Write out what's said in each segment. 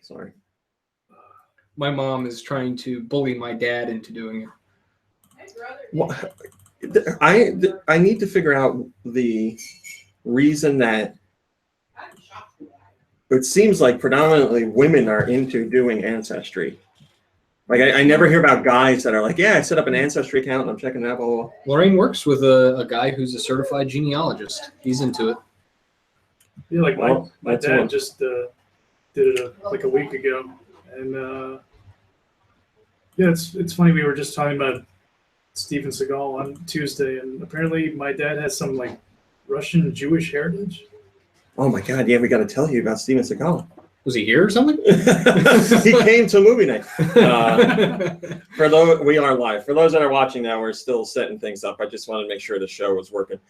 Sorry. My mom is trying to bully my dad into doing it. Well, I need to figure out the reason that it seems like predominantly women are into doing Ancestry. Like I never hear about guys that are like, yeah, I set up an Ancestry account and I'm checking that. Blah, blah, blah. Lorraine works with a guy who's a certified genealogist. He's into it. Yeah, like my dad just did it like a week ago, and yeah, it's funny. We were just talking about Steven Seagal on Tuesday, and apparently my dad has some like Russian Jewish heritage. Oh my God! Yeah, we got to tell you about Steven Seagal. Was he here or something? He came to movie night. For those, we are live. For those that are watching now, we're still setting things up. I just wanted to make sure the show was working.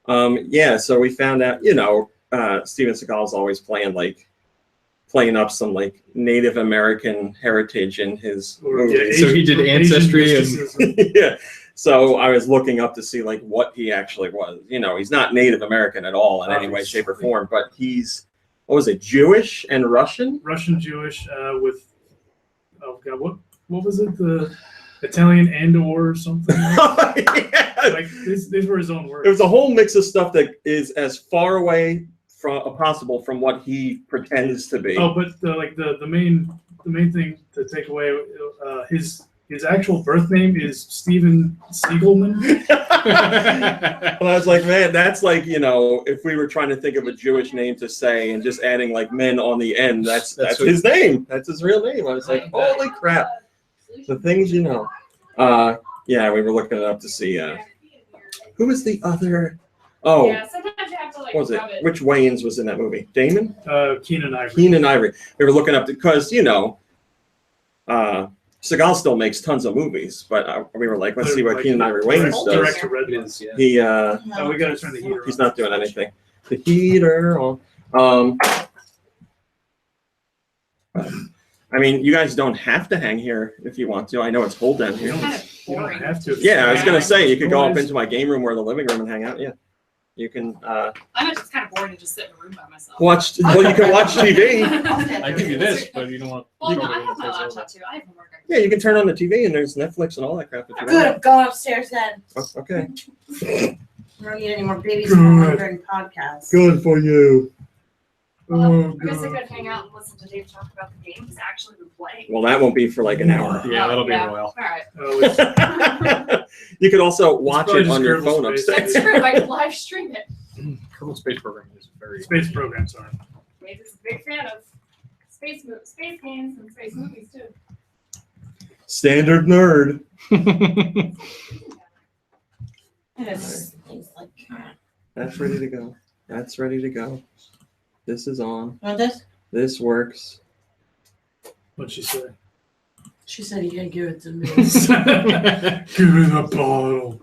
Yeah, so we found out, Steven Seagal's always playing up some like Native American heritage in his movies. So he did Ancestry and yeah. So I was looking up to see like what he actually was. He's not Native American at all in any way, shape, or form, but he's, what was it, Jewish and Russian? Russian Jewish with, oh God, what was it? The Italian and/or something? Yeah. Like these were his own words. It was a whole mix of stuff that is as far away from possible from what he pretends to be. Oh, but the main thing to take away, his actual birth name is Steven Seagalman. Well, I was like, man, that's like, if we were trying to think of a Jewish name to say and just adding like men on the end, that's his name. That's his real name. I was like, holy crap. The things yeah, we were looking it up to see who was the other. Oh, yeah, sometimes you have to, like, what was it? Which Wayans was in that movie? Damon? Keenan Ivory. Keenan Ivory. We were looking up because, Seagal still makes tons of movies, but we were like, let's see what Keenan Ivory Wayans does. Direct to Red Ones, yeah. He, we got to turn the heater on. He's not doing anything. The heater on. I mean, you guys don't have to hang here if you want to. I know it's cold down here. You don't have to. Yeah, I was going to say, you could go up into my game room or the living room and hang out. Yeah. You can. I'm just kind of bored to just sit in a room by myself. You can watch TV. I give you this, but you don't want. Well, no, I have my laptop too. I have homework. Yeah, you can turn on the TV and there's Netflix and all that crap. Good, I'm going upstairs then. Oh, okay. I don't need any more babies during podcasts. Good for you. Well, I guess I could hang out and listen to Dave talk about the games he's actually been playing. Well, that won't be for like an hour. Yeah, that'll be a while. All right. You could also watch it on your phone upstairs. That's true. I can live stream it. Kerbal Space Program is very space program. Sorry. Dave is a big fan of space games and space movies too. Standard nerd. That's ready to go. That's ready to go. This is on. Want this? This works. What'd she say? She said you can't give it to me. Give me the bottle.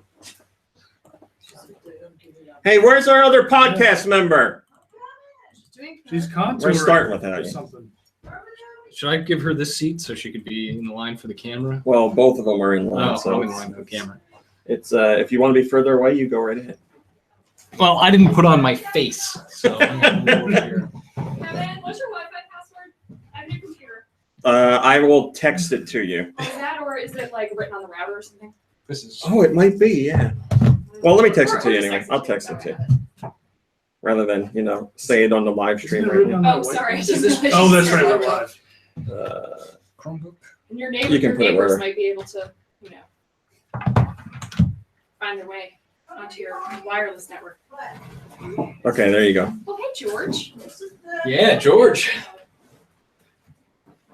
Hey, where's our other podcast member? She's contouring. We're starting with that. Or something. Should I give her this seat so she could be in line for the camera? Well, both of them are in line. So I'm in line for the camera. It's if you want to be further away, you go right ahead. Well, I didn't put on my face, so I'm over here. Kevin, what's your Wi-Fi password? I have your computer. I will text it to you. Is that, or is it like written on the router or something? This is. Oh, it might be, yeah. Well, let me text it to you anyway. I'll text it to you. Rather than, say it on the live stream right now. Oh, sorry. Oh, that's right. We're live. Chromebook. And your neighbors, You can put it wherever. might be able to, find their way onto your wireless network. Okay, there you go. Well, hey, George. Yeah, George.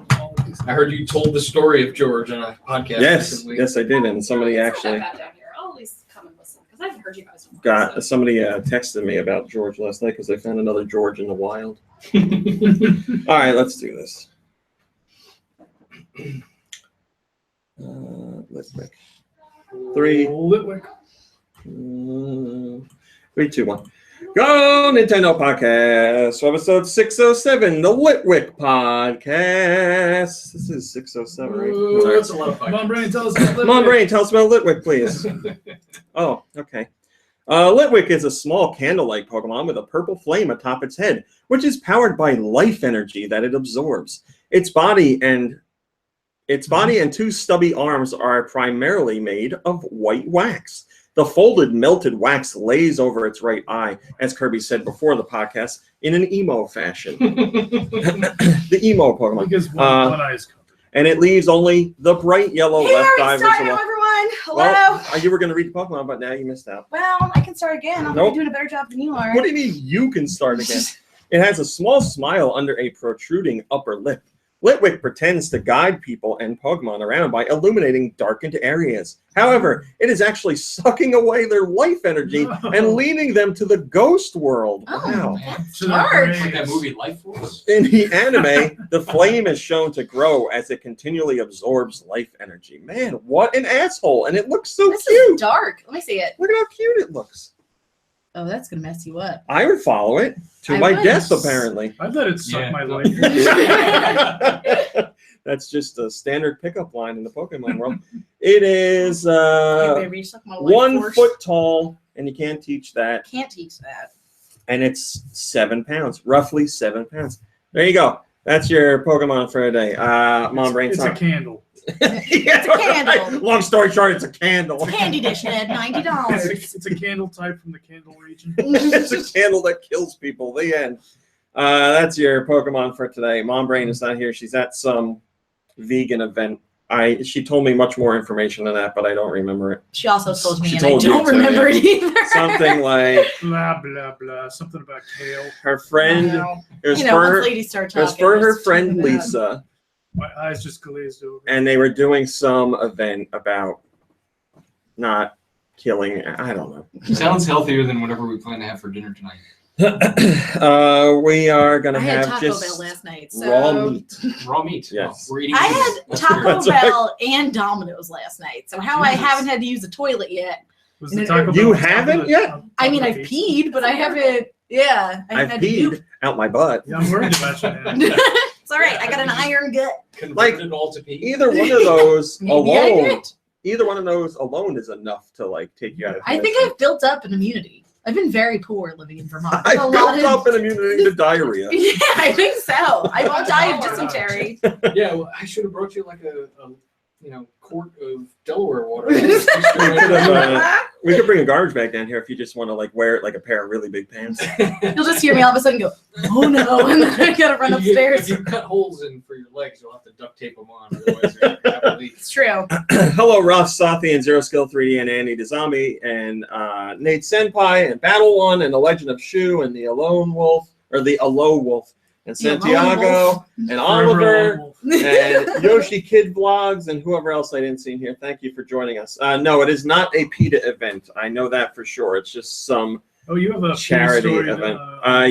I heard you told the story of George on a podcast. Yes, recently. yes, I did, and somebody It's not actually that bad down here. I'll at least come and listen because I haven't heard you guys before. somebody texted me about George last night because they found another George in the wild. All right, let's do this. Litwick. Litwick. 3, 2, 1. GoNintendo podcast, episode 607, the Litwick podcast. This is 607, right? Ooh, that's a lot of fun. Come on, Brain, tell us about Litwick. Come on, Brain, tell us about Litwick, please. Oh, okay. Litwick is a small candle-like Pokemon with a purple flame atop its head, which is powered by life energy that it absorbs. Its body and two stubby arms are primarily made of white wax. The folded melted wax lays over its right eye, as Kirby said before the podcast, in an emo fashion. The emo Pokemon. Because one eye is covered. And it leaves only the bright yellow Hey, left eye already started, visible. everyone. Hello. Well, you were going to read the Pokemon, but now you missed out. Well, I can start again. I'm Nope. doing a better job than you are. What do you mean you can start again? It has a small smile under a protruding upper lip. Litwick pretends to guide people and Pokemon around by illuminating darkened areas. However, it is actually sucking away their life energy and leading them to the ghost world. Oh, Wow. that's To smart. their Like that graves. movie Life Force. In the anime, the flame is shown to grow as it continually absorbs life energy. Man, what an asshole. And it looks so This cute. is dark. Let me see it. Look at how cute it looks. Oh, that's gonna mess you up. I would follow it to I my would. death, apparently. I let it suck Yeah. my life. That's just a standard pickup line in the Pokemon world. It is Hey, baby, you suck my life 1 force. foot tall, and you can't teach that. Can't teach that. And it's 7 pounds, roughly 7 pounds. There you go. That's your Pokemon for today. Mom, brain It's a candle. It's a candle. Long story short, it's a candle. Candy dish at $90. It's a candle type from the candle region. It's a candle that kills people. The end. That's your Pokemon for today. Mom Brain is not here. She's at some vegan event. She told me much more information than that, but I don't remember it. She also told me, She and I told you don't too, remember it either. Something like Blah blah blah. Something about kale. her friend. Wow. It was You know, for once her. ladies start It was talking, for her just friend tune them out. Lisa, My eyes just glazed over. and they were doing some event about not killing. I don't know. Sounds healthier than whatever we plan to have for dinner tonight. We are gonna I had have Taco just Bell last night. So raw meat. Raw meat. Yes. We're eating I meat. had That's Taco weird. That's right. Bell and Domino's last night. So how I Jesus. haven't had to use the toilet yet. Was the Taco You Bell on top of haven't the- yet? on top I of mean, the I've pizza? peed, but I haven't. Yeah, I I've haven't had to peed do. out my butt. Yeah, I'm worried about you, man. It's all right. I got an iron gut. Converted it all to pee. Either one of those Maybe I alone, did. either one of those alone is enough to like take you out of. I think medicine. I've built up an immunity. I've been very poor living in Vermont. I A lot built of- up an immunity to diarrhea. Yeah, I think so. I won't die of dysentery. Yeah, well, I should have brought you like a quart of Delaware water. We could bring a garbage bag down here if you just want to like wear it like a pair of really big pants. You'll just hear me all of a sudden go, oh no, and then I gotta run upstairs. If you cut holes in for your legs, you'll have to duct tape them on. Otherwise, you're gonna have a leak. It's true. Hello, Ruff, Sathi, and Zero Skill 3D, and Andy DeZombie, and Nate Senpai, and Battle One, and The Legend of Shu, and the Alone Wolf, or the Alo Wolf, and The Alone Santiago, Wolf. and Oliver, Forever and Yoshi Kid Vlogs, and whoever else I didn't see in here. Thank you for joining us. No, it is not a PETA event. I know that for sure. It's just some Oh, you have a charity story, event.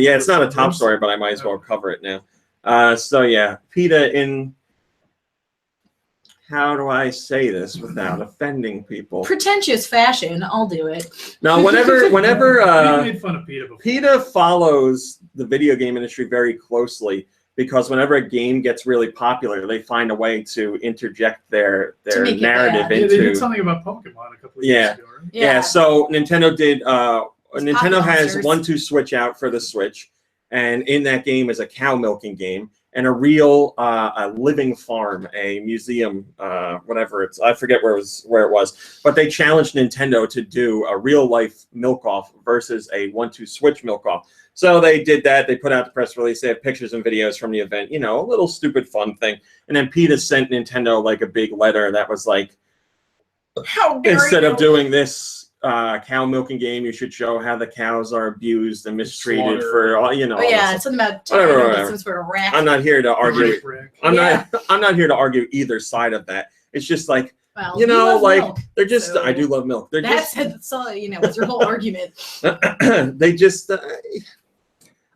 Yeah, it's not a top story, but I might as well cover it now. So yeah, PETA in, how do I say this without offending people? Pretentious fashion. I'll do it. Now, whenever We made fun of PETA before. PETA follows the video game industry very closely, because whenever a game gets really popular, they find a way to interject their To make it narrative bad. Yeah, they did into. something about Pokemon a couple of Yeah. years ago, right? Yeah, so Nintendo did. Nintendo Pocket has Monsters. 1-2 Switch out for the Switch, and in that game is a cow milking game and a real a living farm, a museum, whatever it's. I forget where it was, but they challenged Nintendo to do a real life milk off versus a 1-2 Switch milk off. So they did that. They put out the press release. They have pictures and videos from the event. You know, a little stupid fun thing. And then PETA sent Nintendo like a big letter that was like, How dare instead you? of doing this cow milking game, you should show how the cows are abused and mistreated for all, you know. Oh all yeah, this. it's something about Whatever. some sort of rat. I'm not here to argue. Brick. I'm Yeah. not here to argue either side of that. It's just like, Well, you know, love like milk. they're just. So I do love milk. They're That's so it's your whole argument. just. They just.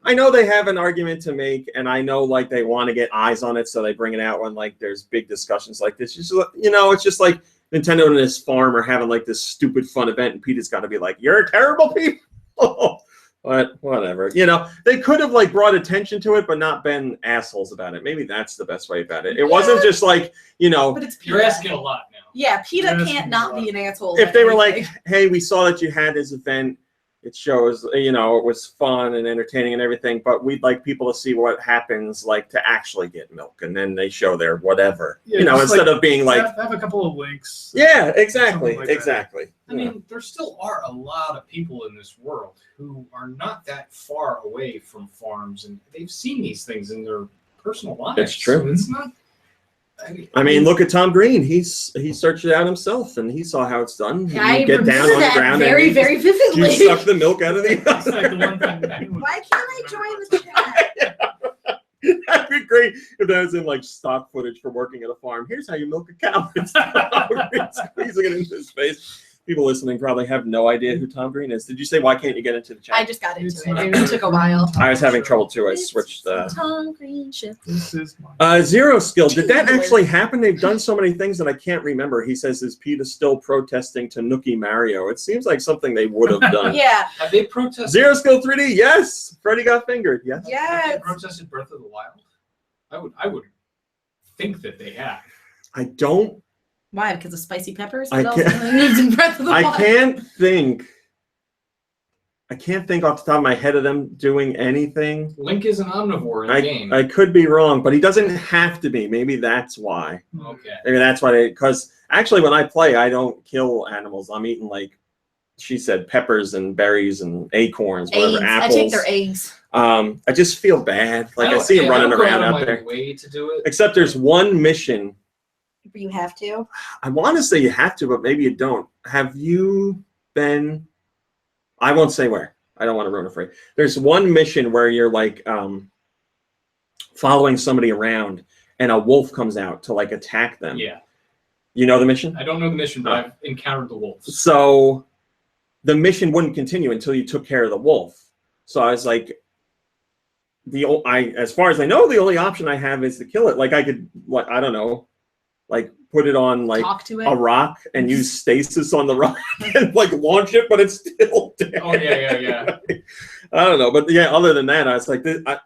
I know they have an argument to make, and I know like they want to get eyes on it, so they bring it out when like there's big discussions like this. Just, you know, it's just like Nintendo and his farm are having like this stupid fun event, and PETA's got to be like, "You're terrible people." But whatever, you know, they could have like brought attention to it, but not been assholes about it. Maybe that's the best way about it. It wasn't just like, you know, But it's You're PETA. asking a lot now. Yeah, PETA You're can't asking not a lot. be an asshole. if about they were like, everything. "Hey, we saw that you had this event. it shows, it was fun and entertaining and everything, but we'd like people to see what happens, like to actually get milk, and then they show their whatever, instead of being like have a couple of links. Yeah, exactly, Like that. exactly. I mean, there still are a lot of people in this world who are not that far away from farms, and they've seen these things in their personal lives. It's true. So it's not. I mean, look at Tom Green. He searched it out himself, and he saw how it's done. Yeah, I You get down on the that ground very, and very you vividly. suck the milk out of It's like the the. one thing. Why can't I join the chat? That'd be great if that was in like stock footage for working at a farm. Here's how you milk a cow. It's squeezing it into his face. People listening probably have no idea who Tom Green is. Did you say why can't you get into the chat? I just got into It's it. not- It took a while. I was having trouble too. I It's switched. Tom Green ship. This is mine. Zero Skill. Did that actually happen? They've done so many things that I can't remember. He says, is PETA still protesting Tanuki Mario? It seems like something they would have done. Yeah. Have they protested? Zero Skill 3D. Yes. Freddy got fingered. Yes. Have they Yes. protested Breath of the Wild? I would think that they have. I don't. Why? Because of spicy peppers? I What else can't- lives in Breath of the I Wild? can't think off the top of my head of them doing anything. Link is an omnivore in the game. I could be wrong, but he doesn't have to be. Maybe that's why. Okay. Maybe that's why. Because actually, when I play, I don't kill animals. I'm eating, like she said, peppers and berries and acorns, whatever, Eggs. apples. I take their eggs. I just feel bad. Like I see him running around out there. Way to do it. Except there's one mission. You have to. I want to say you have to, but maybe you don't. Have you been? I won't say where. I don't want to ruin it for you. There's one mission where you're like following somebody around, and a wolf comes out to like attack them. Yeah. You know the mission? I don't know the mission, but I've encountered the wolves. So the mission wouldn't continue until you took care of the wolf. So I was like, as far as I know, the only option I have is to kill it. Like I could, what I don't know, like put it on like Talk to it. a rock and use stasis on the rock and like launch it, but it's still dead. Oh yeah. I don't know, but yeah. Other than that, I was like,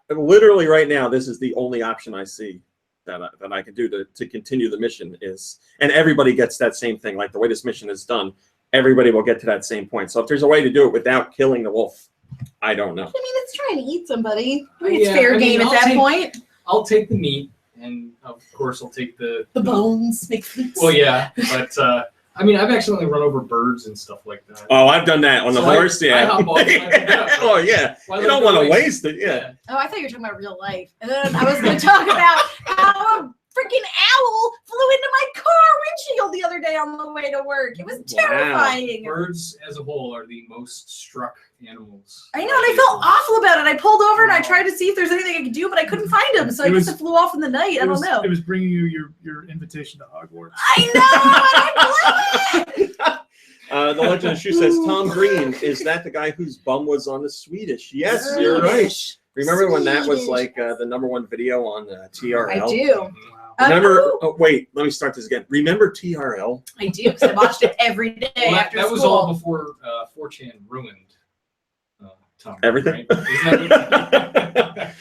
literally right now, this is the only option I see that I can do to continue the mission is, and everybody gets that same thing. Like the way this mission is done, everybody will get to that same point. So if there's a way to do it without killing the wolf, I don't know. I mean, it's trying to eat somebody. I mean, it's Yeah, fair I mean, game at I'll that take- point. I'll take the meat, and of course I'll take the bones make flutes. Well, yeah, but I mean, I've accidentally run over birds and stuff like that. Oh, I've done that on the So I- horse. I Yeah. hop off and I pick it up. Oh yeah. Why You let don't it want go to waste? waste it. Yeah. Oh, I thought you were talking about real life. And then I was going to talk about how a freaking owl flew into my car windshield the other day on the way to work. It was terrifying. Birds as a whole are the most struck animals. I know, and I felt awful about it. I pulled over and I tried to see if there's anything I could do, but I couldn't find him. So I guess it flew off in the night. I don't know. It was bringing you your invitation to Hogwarts. I know, and I blew it. The Legend of Shoe says Tom Green, is that the guy whose bum was on the Swedish? Yes, you're right. Swedish. Remember when that was Swedish. like the #1 video on TRL? I do. Wow. Remember? Oh, wait, let me start this again. Remember TRL? I do, because I watched it every day Well, after that school. was all before 4chan ruined Tom. Everything? Right? Isn't that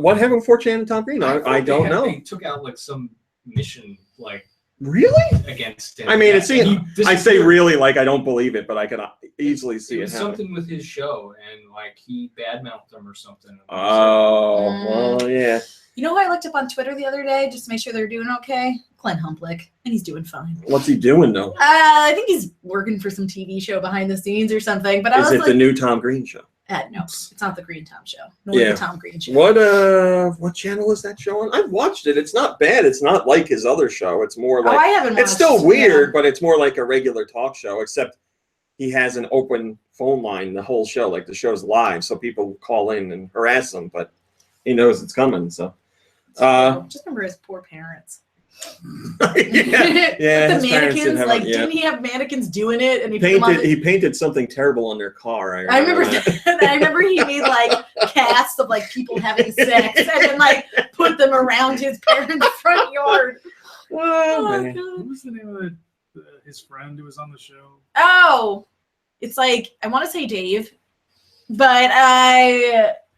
What happened with 4chan and Tom Green? thought I don't they know. They took out like some mission like Really? against him. I mean, Yeah, it seems. and he I say disappeared. really like I don't believe it, but I can easily It see it was happen. something with his show, and like he badmouthed them or something. Oh, well, yeah. You know who I looked up on Twitter the other day just to make sure they're doing okay? Glenn Humplick, and he's doing fine. What's he doing though? I think he's working for some TV show behind the scenes or something. But I Is was it like, the new Tom Green show? no, it's not the Green Tom show. Nor Yeah. the Tom Green show. What channel is that show on? I've watched it. It's not bad. It's not like his other show. It's more Oh, I like haven't watched it's still it. weird, but it's more like a regular talk show, except he has an open phone line the whole show. Like the show's live, so people call in and harass him, but he knows it's coming. So Just remember his poor parents. yeah, With his the parents didn't mannequins, have like, yeah. didn't he have mannequins doing it? And he put them on He painted something terrible on their car. I remember that. that. I remember he made like casts of like people having sex and then like put them around his parents' front yard. Oh, Oh, man. What God. was the name of his friend who was on the show? Oh, it's like I want to say Dave, but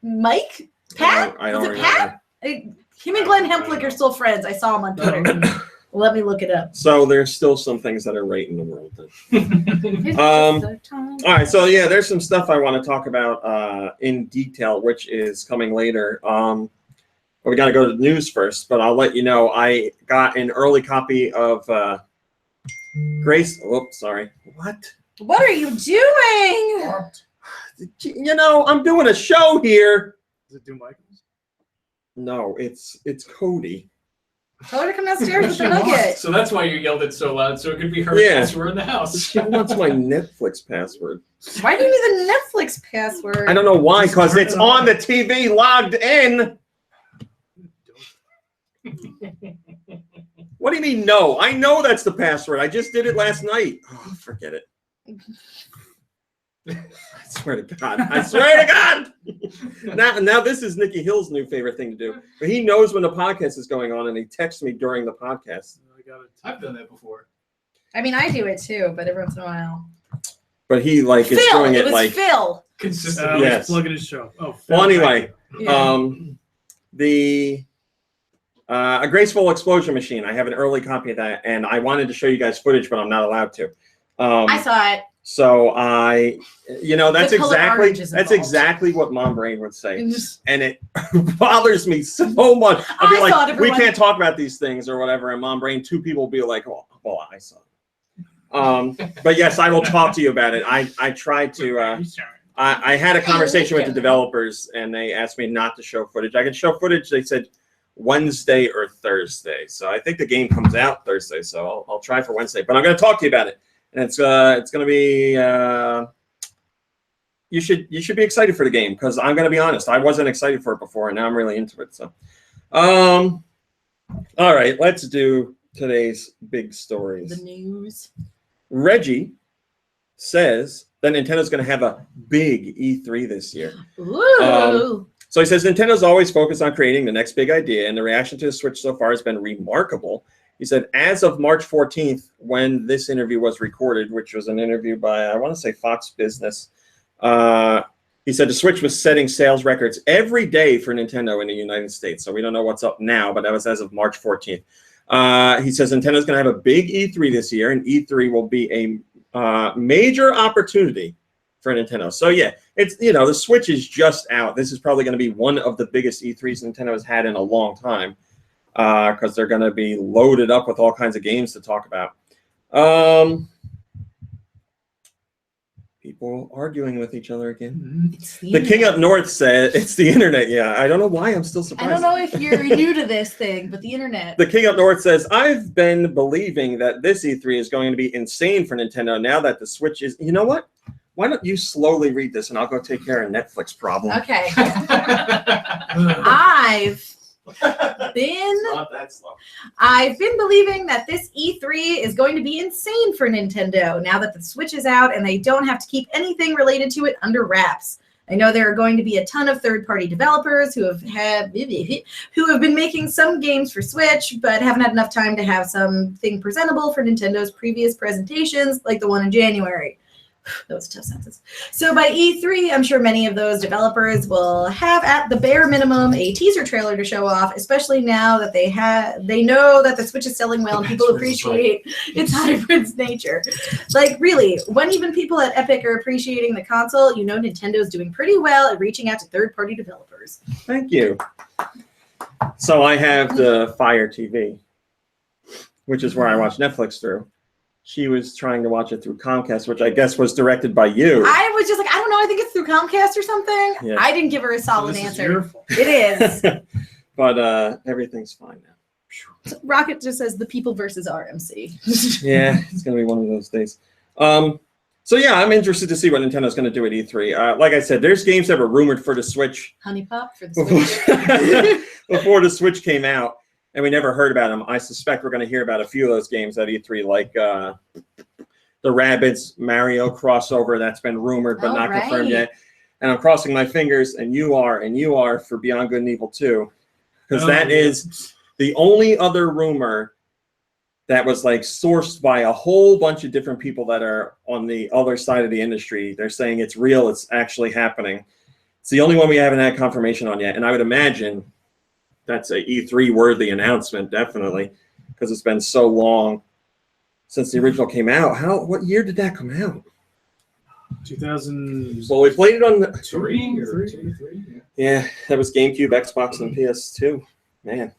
Mike, Pat, I don't was it remember. Pat? Him and Glenn Hemplick are still friends. I saw him on Twitter. Let me look it up. So there's still some things that are right in the world. All right, so yeah, there's some stuff I want to talk about in detail, which is coming later. We got to go to the news first, but I'll let you know I got an early copy of Grace. Oops, sorry. What are you doing? You know, I'm doing a show here. Does it do Michael's? No, it's Cody. Tell her to come downstairs with the nugget. So that's why you yelled it so loud, so it could be heard Yeah. as we're in the house. She wants my Netflix password. Why do you need the Netflix password? I don't know why, because it's on the TV logged in. What do you mean, no? I know that's the password. I just did it last night. Oh, forget it. I swear to God. I swear to God. Now this is Nikki Hill's new favorite thing to do. But he knows when the podcast is going on, and he texts me during the podcast. I've done that before. I mean, I do it too, but every once in a while. But he is Phil, doing it was like Phil. Consistently. Yes. Plug in his show. Oh, Well, anyway, Yeah. A Graceful Explosion Machine. I have an early copy of that, and I wanted to show you guys footage, but I'm not allowed to. I saw it. So that's The color orange is involved. exactly what Mom Brain would say, and it bothers me so much. I'll be I saw it, like, we everyone. can't talk about these things or whatever, and Mom Brain, two people will be like, oh, well, I saw it. But yes, I will talk to you about it. I tried to. I had a conversation with the developers, and they asked me not to show footage. I could show footage. They said Wednesday or Thursday. So I think the game comes out Thursday. So I'll try for Wednesday. But I'm going to talk to you about it, and it's going to be. You should be excited for the game, because I'm going to be honest. I wasn't excited for it before, and now I'm really into it. So, all right, let's do today's big stories. The news. Reggie says that Nintendo's going to have a big E3 this year. Ooh. So he says Nintendo's always focused on creating the next big idea, and the reaction to the Switch so far has been remarkable. He said, as of March 14th, when this interview was recorded, which was an interview by, I want to say, Fox Business, he said the Switch was setting sales records every day for Nintendo in the United States. So we don't know what's up now, but that was as of March 14th. He says Nintendo's going to have a big E3 this year, and E3 will be a major opportunity for Nintendo. So yeah, it's the Switch is just out. This is probably going to be one of the biggest E3s Nintendo has had in a long time, because they're going to be loaded up with all kinds of games to talk about. People arguing with each other again. The King Up North said it's the internet. Yeah, I don't know why I'm still surprised. I don't know if you're new to this thing, but the internet. The King Up North says, I've been believing that this E3 is going to be insane for Nintendo now that the Switch is. You know what? Why don't you slowly read this, and I'll go take care of Netflix problem. Okay. I've been believing that this E3 is going to be insane for Nintendo now that the Switch is out and they don't have to keep anything related to it under wraps. I know there are going to be a ton of third-party developers who have been making some games for Switch, but haven't had enough time to have something presentable for Nintendo's previous presentations, like the one in January. That was a tough sentence. So by E3, I'm sure many of those developers will have, at the bare minimum, a teaser trailer to show off, especially now that they know that the Switch is selling well and people appreciate its hybrid nature. Like, really, when even people at Epic are appreciating the console, you know Nintendo's doing pretty well at reaching out to third-party developers. Thank you. So I have the Fire TV, which is where I watch Netflix through. She was trying to watch it through Comcast, which I guess was directed by you. I was just like, I don't know, I think it's through Comcast or something. Yeah. I didn't give her a solid This is answer. your fault. It is. But everything's fine now. Rocket just says the people versus RMC. Yeah, it's going to be one of those days. So yeah, I'm interested to see what Nintendo's going to do at E3. Like I said, there's games that were rumored for the Switch Honey Pop for the Switch. before the Switch came out, and we never heard about them. I suspect we're going to hear about a few of those games at E3, like the Rabbids Mario crossover that's been rumored but not confirmed yet. And I'm crossing my fingers, and you are for Beyond Good and Evil 2, because that is the only other rumor that was like sourced by a whole bunch of different people that are on the other side of the industry. They're saying it's real, it's actually happening. It's the only one we haven't had confirmation on yet, and I would imagine that's a E3 worthy announcement, definitely, because it's been so long since the original came out. What year did that come out? 2000. Well, we played it on the Three. Yeah, that was GameCube, Xbox, and PS2. Man,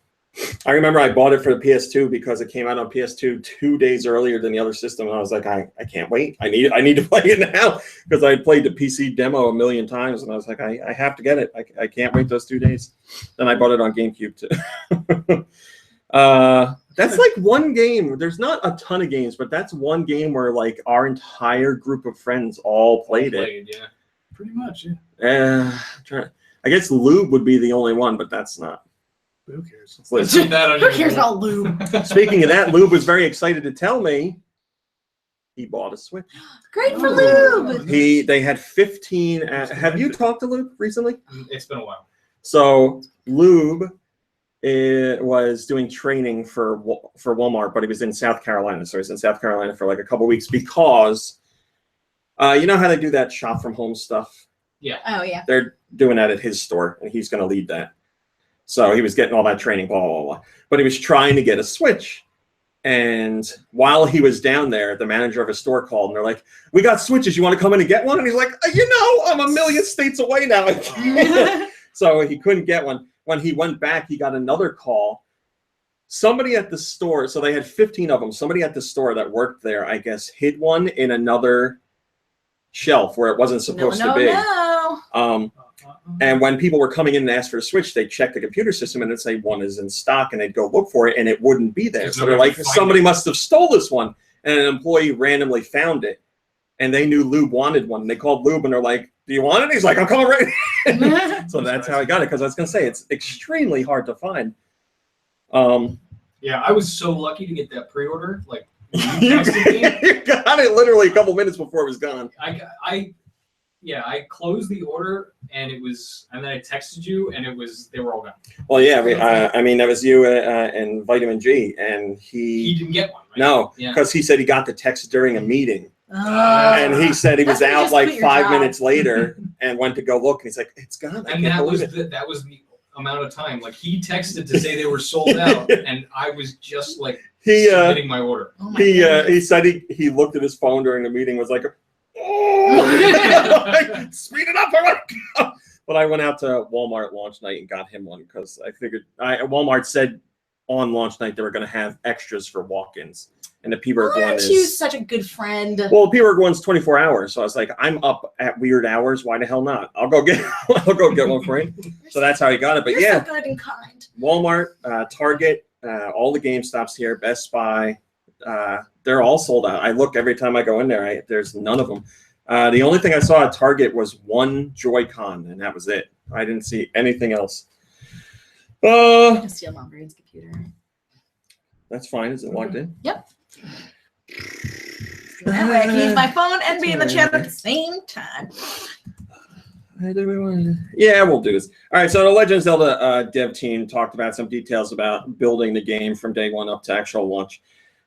I remember I bought it for the PS2 because it came out on PS2 2 days earlier than the other system, and I was like, I can't wait. I need to play it now because I played the PC demo a million times, and I was like, I have to get it. I can't wait those 2 days. Then I bought it on GameCube too. That's like one game. There's not a ton of games, but that's one game where like our entire group of friends all played it. Yeah, Pretty much, yeah. I guess Lube would be the only one, but that's not. Who cares? Let's put that on Who your cares board. all lube? Speaking of that, Lube was very excited to tell me he bought a Switch. Great for lube. They had 15. Have you talked to Lube recently? It's been a while. So Lube was doing training for Walmart, but he was in South Carolina. So he was in South Carolina for like a couple weeks because you know how they do that shop from home stuff? Yeah. Oh yeah. They're doing that at his store, and he's going to lead that. So he was getting all that training, blah, blah, blah. But he was trying to get a Switch. And while he was down there, the manager of his store called, and they're like, we got Switches. You want to come in and get one? And he's like, I'm a million states away now. I can't. So he couldn't get one. When he went back, he got another call. Somebody at the store, so they had 15 of them. Somebody at the store that worked there, I guess, hid one in another shelf where it wasn't supposed to be. No. And when people were coming in and ask for a Switch, they'd check the computer system and it'd say one is in stock, and they'd go look for it, and it wouldn't be there. So they're like, somebody must have stole this one. And an employee randomly found it, and they knew Lube wanted one. They called Lube, and they're like, do you want it? He's like, I'm coming right. So that's how I got it, because I was going to say, it's extremely hard to find. Yeah, I was so lucky to get that pre-order. Like, You got it literally a couple minutes before it was gone. I closed the order and then I texted you and they were all gone. Well, yeah, that was you and Vitamin G, and He didn't get one, right? No, because he said he got the text during a meeting. And he said he was That's when you out just like quit your 5 job. minutes later and went to go look, and he's like, it's gone. And that was the amount of time. Like, he texted to say they were sold out, and I was just like submitting my order. Oh my he goodness. said he looked at his phone during the meeting, was like, oh, speed it up. But I went out to Walmart launch night and got him one because I figured Walmart said on launch night they were going to have extras for walk-ins. And the P-Berg one Aren't is... you such a good friend? Well, the P-Berg one's 24 hours. So I was like, I'm up at weird hours. Why the hell not? I'll go get one for you. So that's how he got it. But You're yeah, so good and kind. Walmart, Target, all the GameStops here, Best Buy, they're all sold out. I look every time I go in there. There's none of them. The only thing I saw at Target was one Joy-Con, and that was it. I didn't see anything else. I'll steal Mom Brain's computer. That's fine. Is it logged in? Yep. That way I can use my phone and be in the chat at the same time. Yeah, we'll do this. All right, so the Legend of Zelda dev team talked about some details about building the game from day one up to actual launch.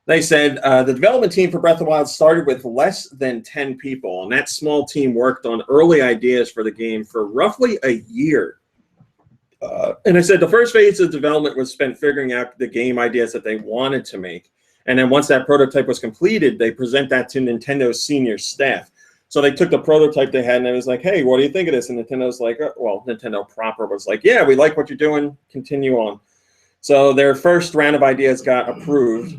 They said the development team for Breath of the Wild started with less than 10 people, and that small team worked on early ideas for the game for roughly a year. And I said the first phase of development was spent figuring out the game ideas that they wanted to make. And then once that prototype was completed, they present that to Nintendo's senior staff. So they took the prototype they had and it was like, hey, what do you think of this? And Nintendo's like, Nintendo proper was like, yeah, we like what you're doing. Continue on. So their first round of ideas got approved.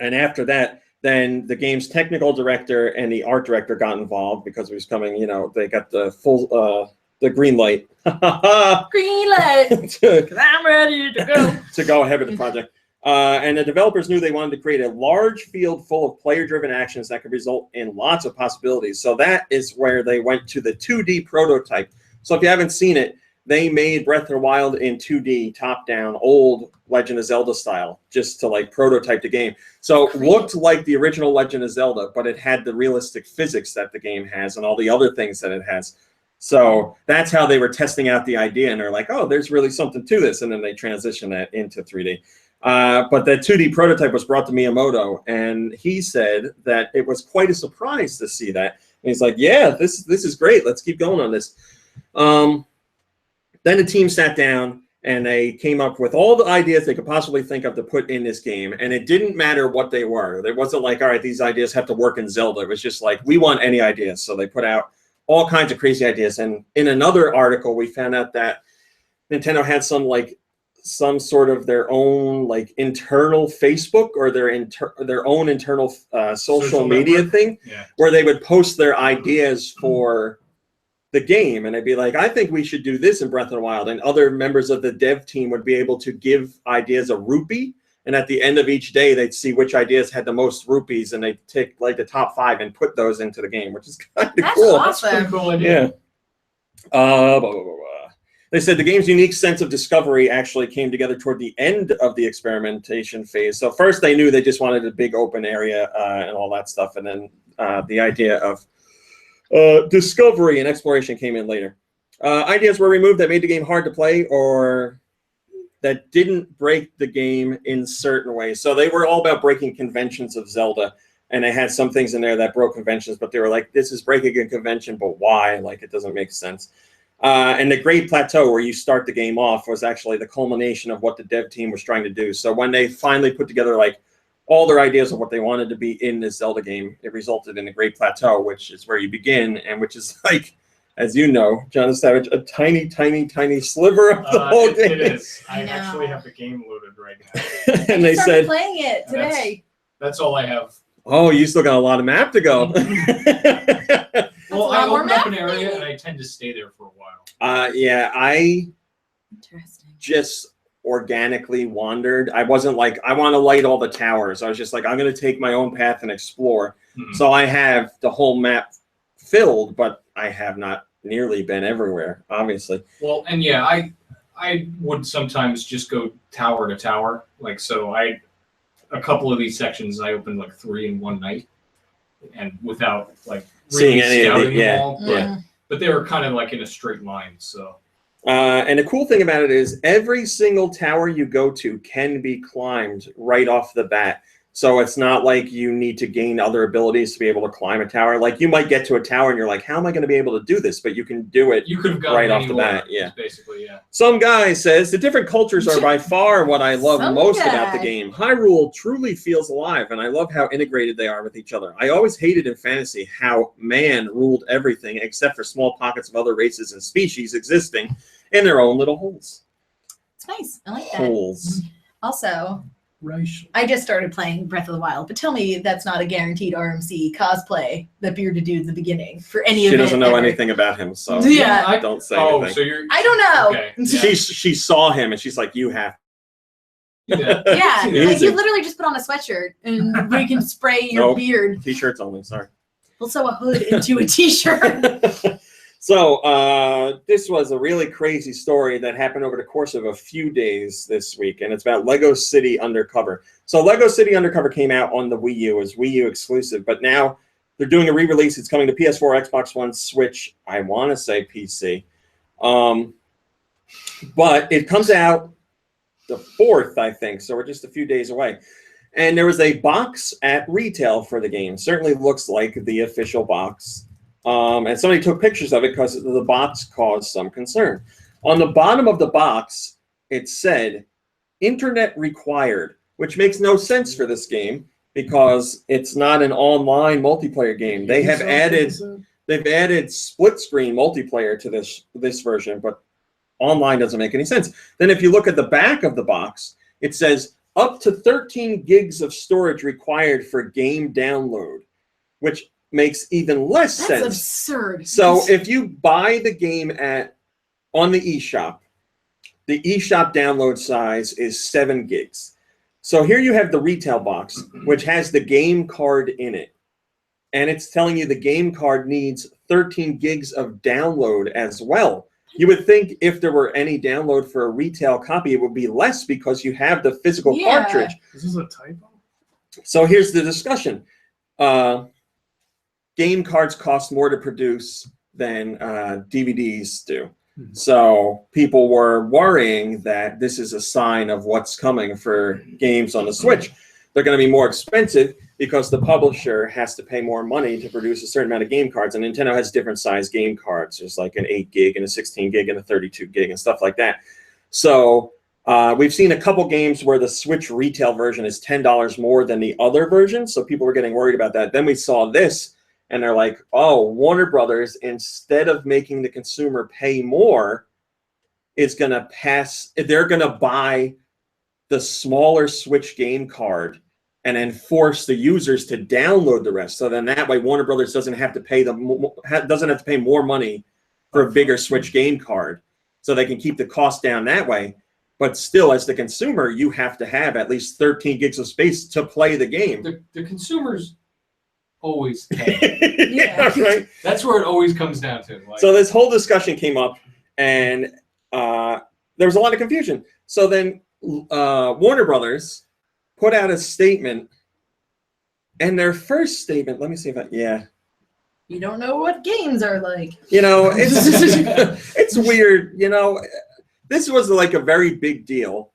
And after that, then the game's technical director and the art director got involved because it was coming, they got the full, the green light. Green light. Because I'm ready to go. To go ahead with the project. And the developers knew they wanted to create a large field full of player-driven actions that could result in lots of possibilities. So that is where they went to the 2D prototype. So if you haven't seen it, they made Breath of the Wild in 2D, top-down, old Legend of Zelda style, just to prototype the game. So it looked like the original Legend of Zelda, but it had the realistic physics that the game has and all the other things that it has. So that's how they were testing out the idea, and they're like, oh, there's really something to this, and then they transition that into 3D. But the 2D prototype was brought to Miyamoto, and he said that it was quite a surprise to see that. And he's like, yeah, this is great. Let's keep going on this. Then the team sat down and they came up with all the ideas they could possibly think of to put in this game, and it didn't matter what they were. It wasn't like, all right, these ideas have to work in Zelda. It was just like, we want any ideas. So they put out all kinds of crazy ideas. And in another article, we found out that Nintendo had some sort of their own like internal Facebook or their own internal social media thing, where they would post their ideas for the game, and they'd be like, I think we should do this in Breath of the Wild, and other members of the dev team would be able to give ideas a rupee, and at the end of each day they'd see which ideas had the most rupees, and they'd take like the top 5 and put those into the game, which is kind of cool. That's awesome. That's a pretty cool idea. Blah, blah, blah, blah. They said the game's unique sense of discovery actually came together toward the end of the experimentation phase. So first they knew they just wanted a big open area and all that stuff, and then the idea of discovery and exploration came in later. Ideas were removed that made the game hard to play or that didn't break the game in certain ways. So they were all about breaking conventions of Zelda, and they had some things in there that broke conventions, but they were like, this is breaking a convention, but why? Like, it doesn't make sense. And the Great Plateau, where you start the game off, was actually the culmination of what the dev team was trying to do. So when they finally put together like all their ideas of what they wanted to be in this Zelda game, it resulted in the Great Plateau, which is where you begin, and which is like, as you know, John Savage, a tiny, tiny, tiny sliver of the whole game. It is. I No. actually have the game loaded right now. And they started said, playing it today. That's all I have. oh, you still got a lot of map to go. Well, a lot I more opened up an map. area and I tend to stay there for a while. Yeah, I Interesting. just organically wandered. I wasn't like, I want to light all the towers. I was just like, I'm going to take my own path and explore. Mhm. So I have the whole map filled, but I have not nearly been everywhere, obviously. Well, and yeah, I would sometimes just go tower to tower. Like, so a couple of these sections I opened like 3 in one night, and without like really Seeing any of scouting it, yeah. them all. Yeah. But they were kind of like in a straight line. So And the cool thing about it is every single tower you go to can be climbed right off the bat. So it's not like you need to gain other abilities to be able to climb a tower. Like, you might get to a tower and you're like, how am I going to be able to do this? But you can do it. you could have gone Right off the anywhere, bat, yeah. basically, yeah. Some guy says the different cultures are by far what I love Some most guy. about the game. Hyrule truly feels alive, and I love how integrated they are with each other. I always hated in fantasy how man ruled everything except for small pockets of other races and species existing in their own little holes. It's nice. I like that. Holes. Also, Racial. I just started playing Breath of the Wild, but tell me that's not a guaranteed RMC cosplay that Bearded Dude at the beginning for any She event doesn't know ever. anything about him, so Yeah. don't say Oh, anything. so you're. I don't know. Okay. Yeah. She saw him and she's like, you have. Yeah. Yeah, like Easy. you literally just put on a sweatshirt and we can spray your Nope. beard. T-shirts only, sorry. We'll sew a hood into a t-shirt. So this was a really crazy story that happened over the course of a few days this week, and it's about Lego City Undercover. So Lego City Undercover came out on the Wii U as Wii U exclusive, but now they're doing a re-release. It's coming to PS4, Xbox One, Switch, I want to say PC. But it comes out the 4th, I think, so we're just a few days away. And there was a box at retail for the game. Certainly looks like the official box. And somebody took pictures of it because the box caused some concern. On the bottom of the box, it said, Internet required, which makes no sense for this game because it's not an online multiplayer game. They have they've added split screen multiplayer to this version, but online doesn't make any sense. Then if you look at the back of the box, it says up to 13 gigs of storage required for game download, which makes even less That's sense. absurd. So if you buy the game on the eShop, the eShop download size is 7 gigs. So here you have the retail box, which has the game card in it. And it's telling you the game card needs 13 gigs of download as well. You would think if there were any download for a retail copy, it would be less because you have the physical Yeah. cartridge. Is this a typo? So here's the discussion. Game cards cost more to produce than DVDs do. Mhm. So people were worrying that this is a sign of what's coming for games on the Switch. They're going to be more expensive because the publisher has to pay more money to produce a certain amount of game cards. And Nintendo has different size game cards. There's like an 8 gig and a 16 gig and a 32 gig and stuff like that. So we've seen a couple games where the Switch retail version is $10 more than the other version, so people were getting worried about that. Then we saw this, and they're like, oh, Warner Brothers, instead of making the consumer pay more, is going to they're going to buy the smaller Switch game card and then force the users to download the rest. So then that way Warner Brothers doesn't have to pay more money for a bigger Switch game card, so they can keep the cost down that way. But still, as the consumer, you have to have at least 13 gigs of space to play the game. The consumers always pay. Yeah, right. That's where it always comes down to. Like, so this whole discussion came up, and there was a lot of confusion. So then Warner Brothers put out a statement, and their first statement, let me see if You don't know what games are like. You know, it's weird, you know. This was like a very big deal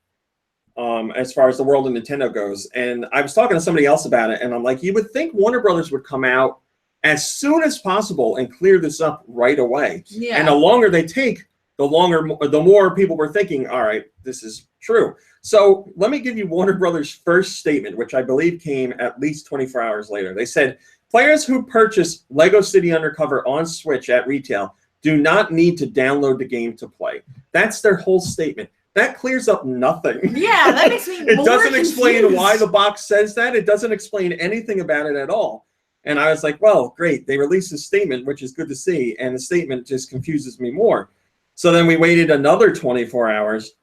as far as the world of Nintendo goes. And I was talking to somebody else about it, and I'm like, you would think Warner Brothers would come out as soon as possible and clear this up right away. Yeah. And the longer they take, the more people were thinking, all right, this is true. So let me give you Warner Brothers' first statement, which I believe came at least 24 hours later. They said, players who purchase Lego City Undercover on Switch at retail do not need to download the game to play. That's their whole statement. That clears up nothing. Yeah, that makes me It more doesn't explain confused. why the box says that. It doesn't explain anything about it at all. And I was like, well, great. They released a statement, which is good to see. And the statement just confuses me more. So then we waited another 24 hours.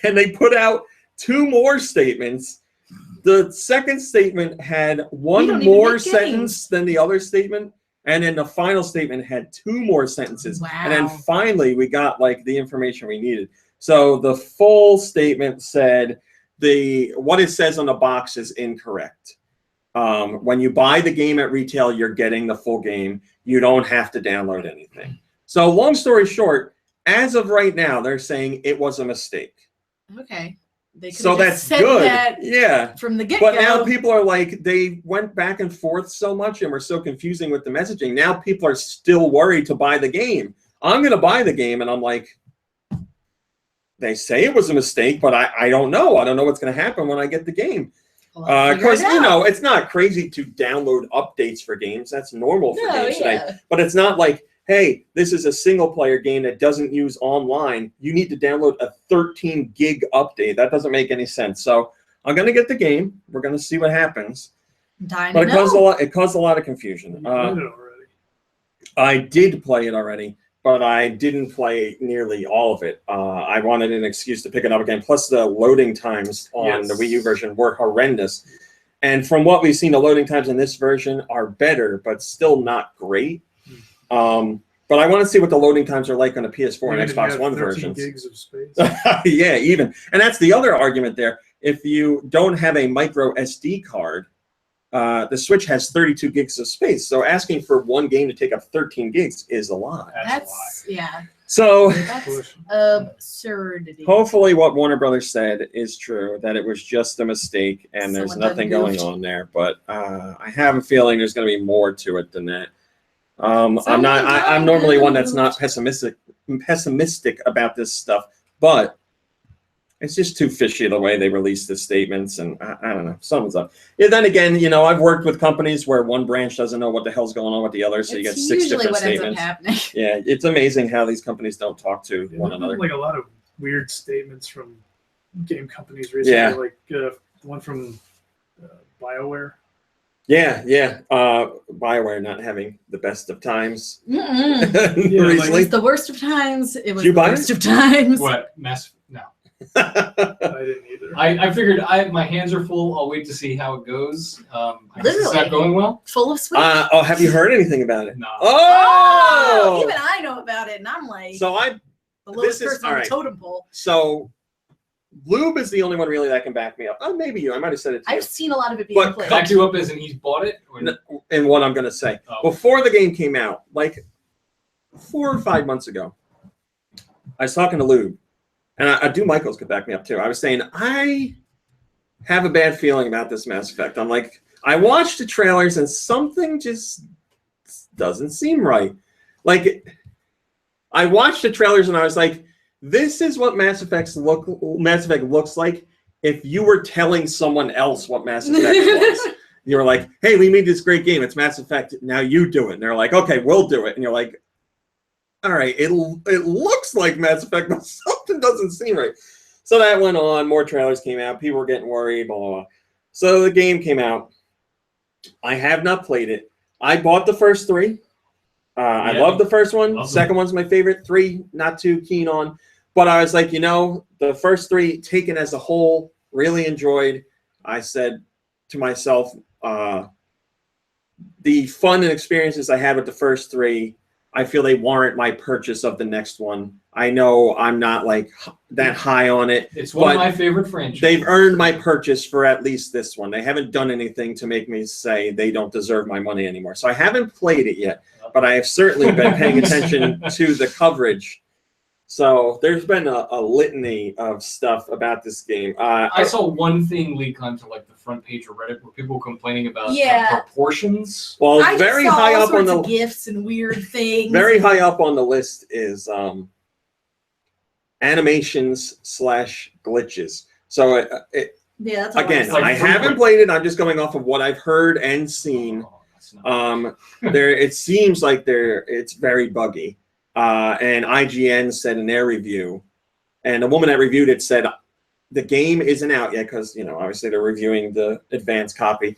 And they put out 2 more statements. The second statement had one more sentence than the other statement. And then the final statement had 2 more sentences. Wow. And then finally, we got like the information we needed. So the full statement said what it says on the box is incorrect. When you buy the game at retail, you're getting the full game. You don't have to download anything. So long story short, as of right now, they're saying it was a mistake. Okay. They could So have that's just said good. that Yeah. from the get-go. But now people are like, they went back and forth so much and were so confusing with the messaging. Now people are still worried to buy the game. I'm going to buy the game, and I'm like, they say it was a mistake, but I don't know. I don't know what's going to happen when I get the game. Because, you know, it's not crazy to download updates for games. That's normal for games today. But it's not like, hey, this is a single-player game that doesn't use online. You need to download a 13-gig update. That doesn't make any sense. So I'm going to get the game. We're going to see what happens. But it caused a lot of confusion. You played it already. I did play it already, but I didn't play nearly all of it. I wanted an excuse to pick it up again. Plus, the loading times on the Wii U version were horrendous. And from what we've seen, the loading times in this version are better, but still not great. But I want to see what the loading times are like on the PS4 and Xbox One versions. Gigs of space. Yeah, even. And that's the other argument there. If you don't have a micro SD card, the Switch has 32 gigs of space. So asking for one game to take up 13 gigs is a lot. That's yeah. So That's absurdity. hopefully what Warner Brothers said is true, that it was just a mistake and there's Someone nothing done going goofed. on there. But I have a feeling there's going to be more to it than that. I'm normally one that's not pessimistic about this stuff, but it's just too fishy the way they release the statements, and I don't know, something's up. Yeah, then again, you know, I've worked with companies where one branch doesn't know what the hell's going on with the other, so you get 6 different statements. Happening. Yeah, it's amazing how these companies don't talk to one There's another. like a lot of weird statements from game companies recently. Yeah. Like one from BioWare. Yeah. BioWare not having the best of times Mm-mm. Yeah, like- It recently. was the worst of times. It was Did you the buy worst it? of times. What? No. I didn't either. I figured my hands are full. I'll wait to see how it goes. I guess it's Literally. not going well. Full of sweet. Have you heard anything about it? No. Oh! Even I know about it, and I'm like So the lowest this is- person on alright. the totem pole. So Lube is the only one really that can back me up. Oh, maybe you. I might have said it to you. I've seen a lot of it being But played. Back you up as in he's bought it? Or No, and what I'm going to say. Oh. Before the game came out, like 4 or 5 months ago, I was talking to Lube, and I do Michaels could back me up too. I was saying, I have a bad feeling about this Mass Effect. I'm like, I watched the trailers and something just doesn't seem right. Like, I watched the trailers and I was like, this is what Mass Effect looks like if you were telling someone else what Mass Effect was. You were like, hey, we made this great game. It's Mass Effect. Now you do it. And they're like, okay, we'll do it. And you're like, all right, it looks like Mass Effect, but something doesn't seem right. So that went on. More trailers came out. People were getting worried, blah, blah, blah. So the game came out. I have not played it. I bought the first 3. I love the first one. Second one's my favorite. 3, not too keen on. But I was like, the first 3 taken as a whole, really enjoyed. I said to myself, the fun and experiences I had with the first 3, I feel they warrant my purchase of the next one. I know I'm not like that high on it. It's one of my favorite franchises. They've earned my purchase for at least this one. They haven't done anything to make me say they don't deserve my money anymore. So I haven't played it yet, but I have certainly been paying attention to the coverage. So there's been a litany of stuff about this game. I saw one thing leak onto like the front page of Reddit where people were complaining about proportions. Well, I very just saw high all up on sorts the of gifts and weird things. Very high up on the list is animations / glitches. So that's again, like I haven't played it. I'm just going off of what I've heard and seen. It seems like it's very buggy. And IGN said in their review, and the woman that reviewed it said the game isn't out yet because, obviously they're reviewing the advanced copy.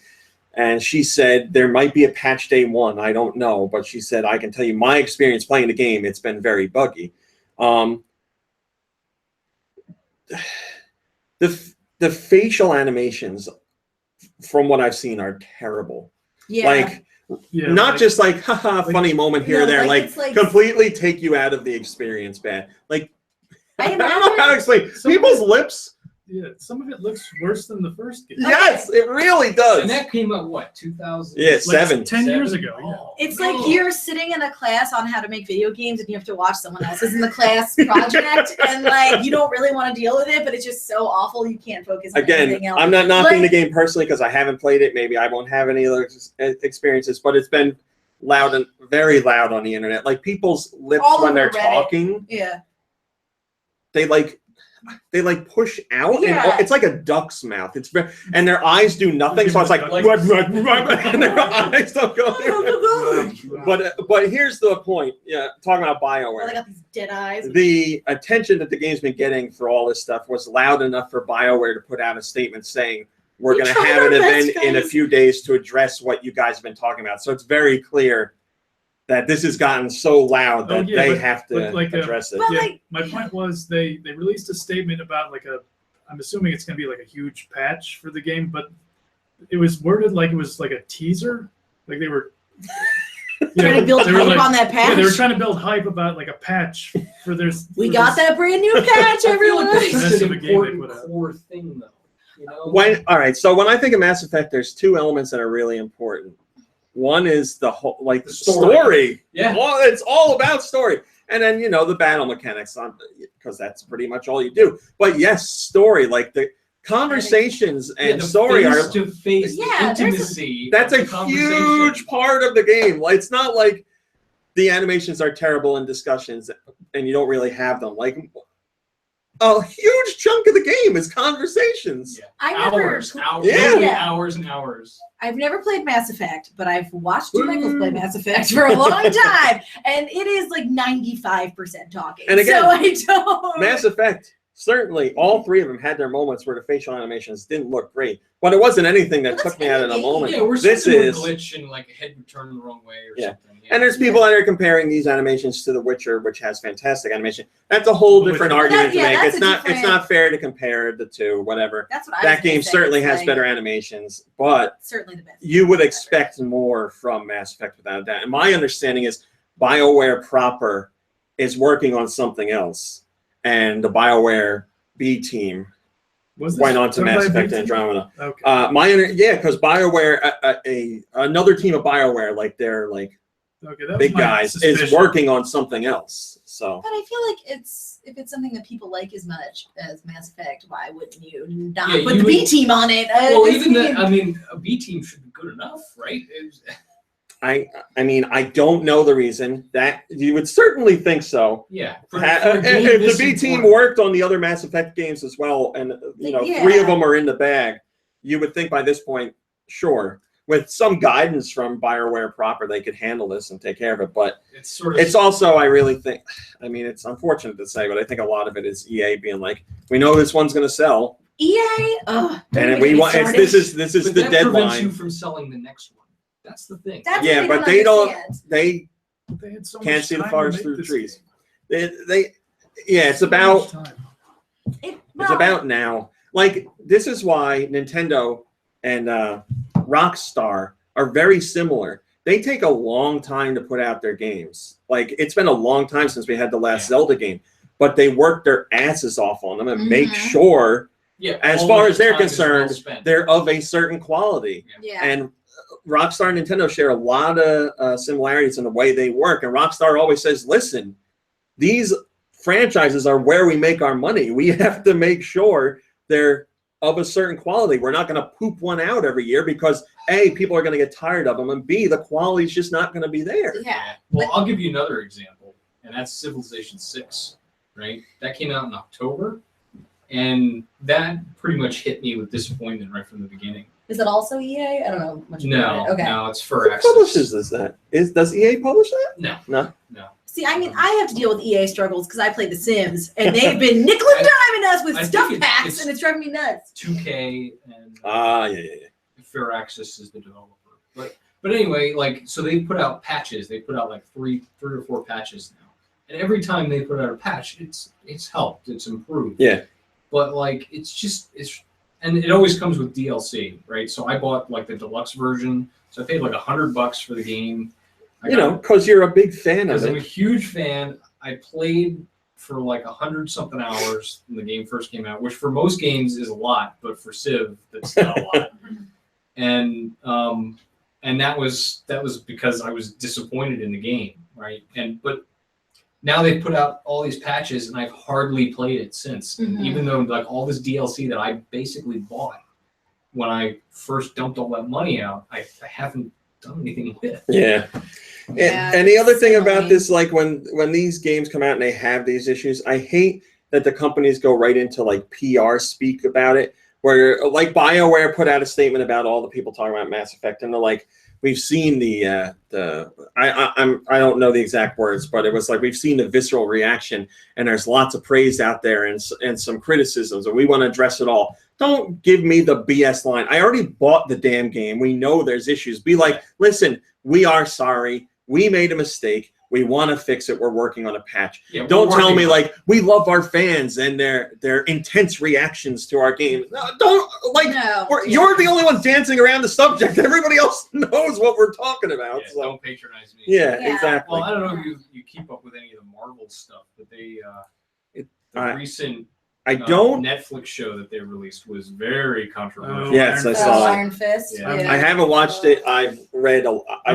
And she said there might be a patch day 1. I don't know. But she said, I can tell you my experience playing the game. It's been very buggy. The facial animations, from what I've seen, are terrible. Yeah. Not just like, haha, funny moment here or there. Like completely take you out of the experience bad. Like, I don't know how to explain. People's lips. Yeah, some of it looks worse than the first game. Yes, it really does. And that came out, what, 2000? Yeah, 10 years ago. Yeah. It's like you're sitting in a class on how to make video games and you have to watch someone else's in the class project and like you don't really want to deal with it, but it's just so awful you can't focus on anything else. I'm not knocking the game personally because I haven't played it. Maybe I won't have any other experiences, but it's been loud and very loud on the internet. Like people's lips when they're talking. Yeah. They push out and it's like a duck's mouth. It's very, and their eyes do nothing. So it's like and their eyes don't go there. But here's the point. Yeah, talking about BioWare. I got these dead eyes. The attention that the game's been getting for all this stuff was loud enough for BioWare to put out a statement saying we're going to have an event in a few days to address what you guys have been talking about. So it's very clear that this has gotten so loud that they have to address it. Yeah, my point was they released a statement about I'm assuming it's going to be like a huge patch for the game, but it was worded like it was like a teaser. Like they were trying to build hype on that patch. Yeah, they were trying to build hype about like a patch for their. We got that brand new patch, everyone. That's an important core thing, though. All right, so when I think of Mass Effect, there's 2 elements that are really important. One is the whole the story. Yeah, it's all about story, and then the battle mechanics, because that's pretty much all you do. But yes, story, like the conversations and story are face-to-face intimacy. That's a huge part of the game. Like, it's not like the animations are terrible in discussions and you don't really have them. Like a huge chunk of the game is conversations. Yeah. Hours and hours. I've never played Mass Effect, but I've watched two Michaels play Mass Effect for a long time, and it is like 95% talking. And again, so I don't. Mass Effect, certainly, all 3 of them had their moments where the facial animations didn't look great, but it wasn't anything that took me out of the moment. Yeah, we're this is a glitch and like a head would turn the wrong way or something. Yeah. And there's people that are comparing these animations to The Witcher, which has fantastic animation. That's a whole different argument to make. It's not fair to compare the two, whatever. That's what that game certainly has better animations, but certainly the best. You would expect more from Mass Effect without a doubt. And my understanding is BioWare proper is working on something else, and the BioWare B team went on to Mass Effect Andromeda. Okay. Because BioWare, another team of BioWare, like they're like big guys, is working on something else. So, but I feel like if it's something that people like as much as Mass Effect, why wouldn't you not put the B team on it? Well, even a B team should be good enough, right? I mean, I don't know the reason. That you would certainly think so. Yeah. If the B team worked on the other Mass Effect games as well, and 3 of them are in the bag, you would think by this point, sure, with some guidance from BioWare proper, they could handle this and take care of it. But it's also, I really think, I mean, it's unfortunate to say, but I think a lot of it is EA being like, we know this one's going to sell. EA, and we want this is the that deadline. Prevents you from selling the next one. That's the thing. That's yeah, but they understand. They had so can't much see the time forest to through the make trees. this It's game. about So much time. it's about now. Like, this is why Nintendo and Rockstar are very similar. They take a long time to put out their games. Like, it's been a long time since we had the last Zelda game, but they work their asses off on them and make sure, as far as they're concerned, they're of a certain quality. Yeah. And Rockstar and Nintendo share a lot of similarities in the way they work. And Rockstar always says, listen, these franchises are where we make our money. We have to make sure they're of a certain quality. We're not going to poop one out every year because A, people are going to get tired of them, and B, the quality's just not going to be there. Yeah. Well, I'll give you another example, and that's Civilization 6, right? That came out in October, and that pretty much hit me with disappointment right from the beginning. Is it also EA? I don't know much about No, it. Okay. no, it's Who Firaxis. publishes this? Does EA publish that? No. See, I mean, I have to deal with EA struggles because I play The Sims, and they've been nickel and diming us with I stuff think packs, and it's driving me nuts. 2K and Yeah. Firaxis is the developer. But anyway, like, so they put out patches. They put out like three or four patches now, and every time they put out a patch, it's helped. It's improved. Yeah. But like, and it always comes with DLC, right? So I bought like the deluxe version. So I paid like $100 for the game. Because you're a big fan of Because I'm a it. huge fan. I played for like 100-something hours when the game first came out, which for most games is a lot, but for Civ, that's not a lot. And that was because I was disappointed in the game, right? But now they've put out all these patches, and I've hardly played it since. And even though like all this DLC that I basically bought when I first dumped all that money out, I haven't done anything with. Yeah. And the other thing about this, like when these games come out and they have these issues, I hate that the companies go right into like PR speak about it, where like BioWare put out a statement about all the people talking about Mass Effect, and they're like, we've seen I don't know the exact words, but it was like, we've seen the visceral reaction, and there's lots of praise out there and some criticisms, and we want to address it all. Don't give me the BS line. I already bought the damn game. We know there's issues. Be like, listen, we are sorry. We made a mistake. We want to fix it. We're working on a patch. Yeah, don't tell me like, we love our fans and their intense reactions to our game. No, don't like. No. You're the only one dancing around the subject. Everybody else knows what we're talking about. Yeah, so. Don't patronize me. Yeah, exactly. Well, I don't know if you keep up with any of the Marvel stuff, but the recent I don't. Netflix show that they released was very controversial. Yes, I saw it. Iron Fist. Yeah. I haven't watched it. I've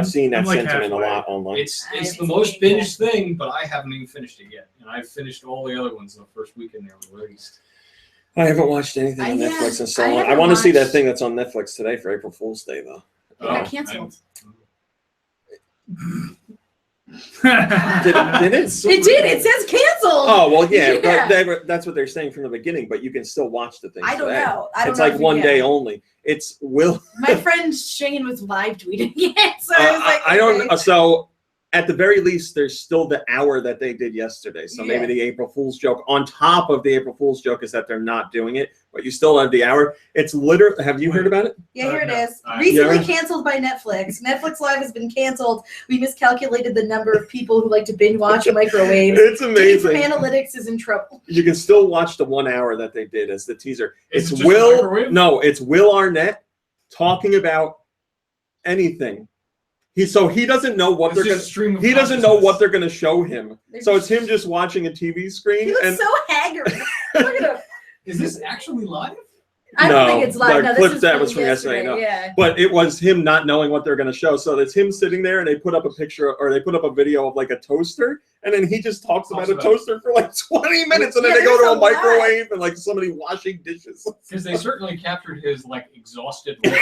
seen that like sentiment a halfway. lot online. It's haven't the seen most it yet. binged thing, but I haven't even finished it yet. And I've finished all the other ones the first weekend they were released. I haven't watched anything on Yeah, Netflix in so I long. I haven't want to see that watched- thing that's on Netflix today for April Fool's Day, though. It got canceled. Did it? It did. It says canceled. Oh well, yeah. Yeah. But that's what they're saying from the beginning. But you can still watch the thing. I don't today. know. I don't It's know like if you one can. day only. It's will. My friend Shane was live tweeting it, so I was like, I don't. okay. So at the very least, there's still the hour that they did yesterday. So maybe Yeah. the April Fool's joke on top of the April Fool's joke is that they're not doing it, but you still have the hour. It's literally. Have you heard about it? Yeah, here it No. is. Recently Yeah. canceled by Netflix. Netflix Live has been canceled. We miscalculated the number of people who like to binge watch microwaves. It's Team amazing. from Analytics is in trouble. You can still watch the 1 hour that they did as the teaser. Is It's it just Will. microwave? No, it's Will Arnett talking about anything. He doesn't know what It's they're just gonna. a stream of He doesn't know consciousness. what they're gonna show him. They're So it's just- him just watching a TV screen, He looks and so haggard. Look at him. Is this actually live? I don't think it's live. the No, clip this that is was from yesterday. No. Yeah. But it was him not knowing what they're going to show. So it's him sitting there, and they put up a picture, or they put up a video of like a toaster, and then he just talks about a toaster for like 20 minutes, and then they go to a microwave and like somebody washing dishes. Because they certainly captured his like exhausted look.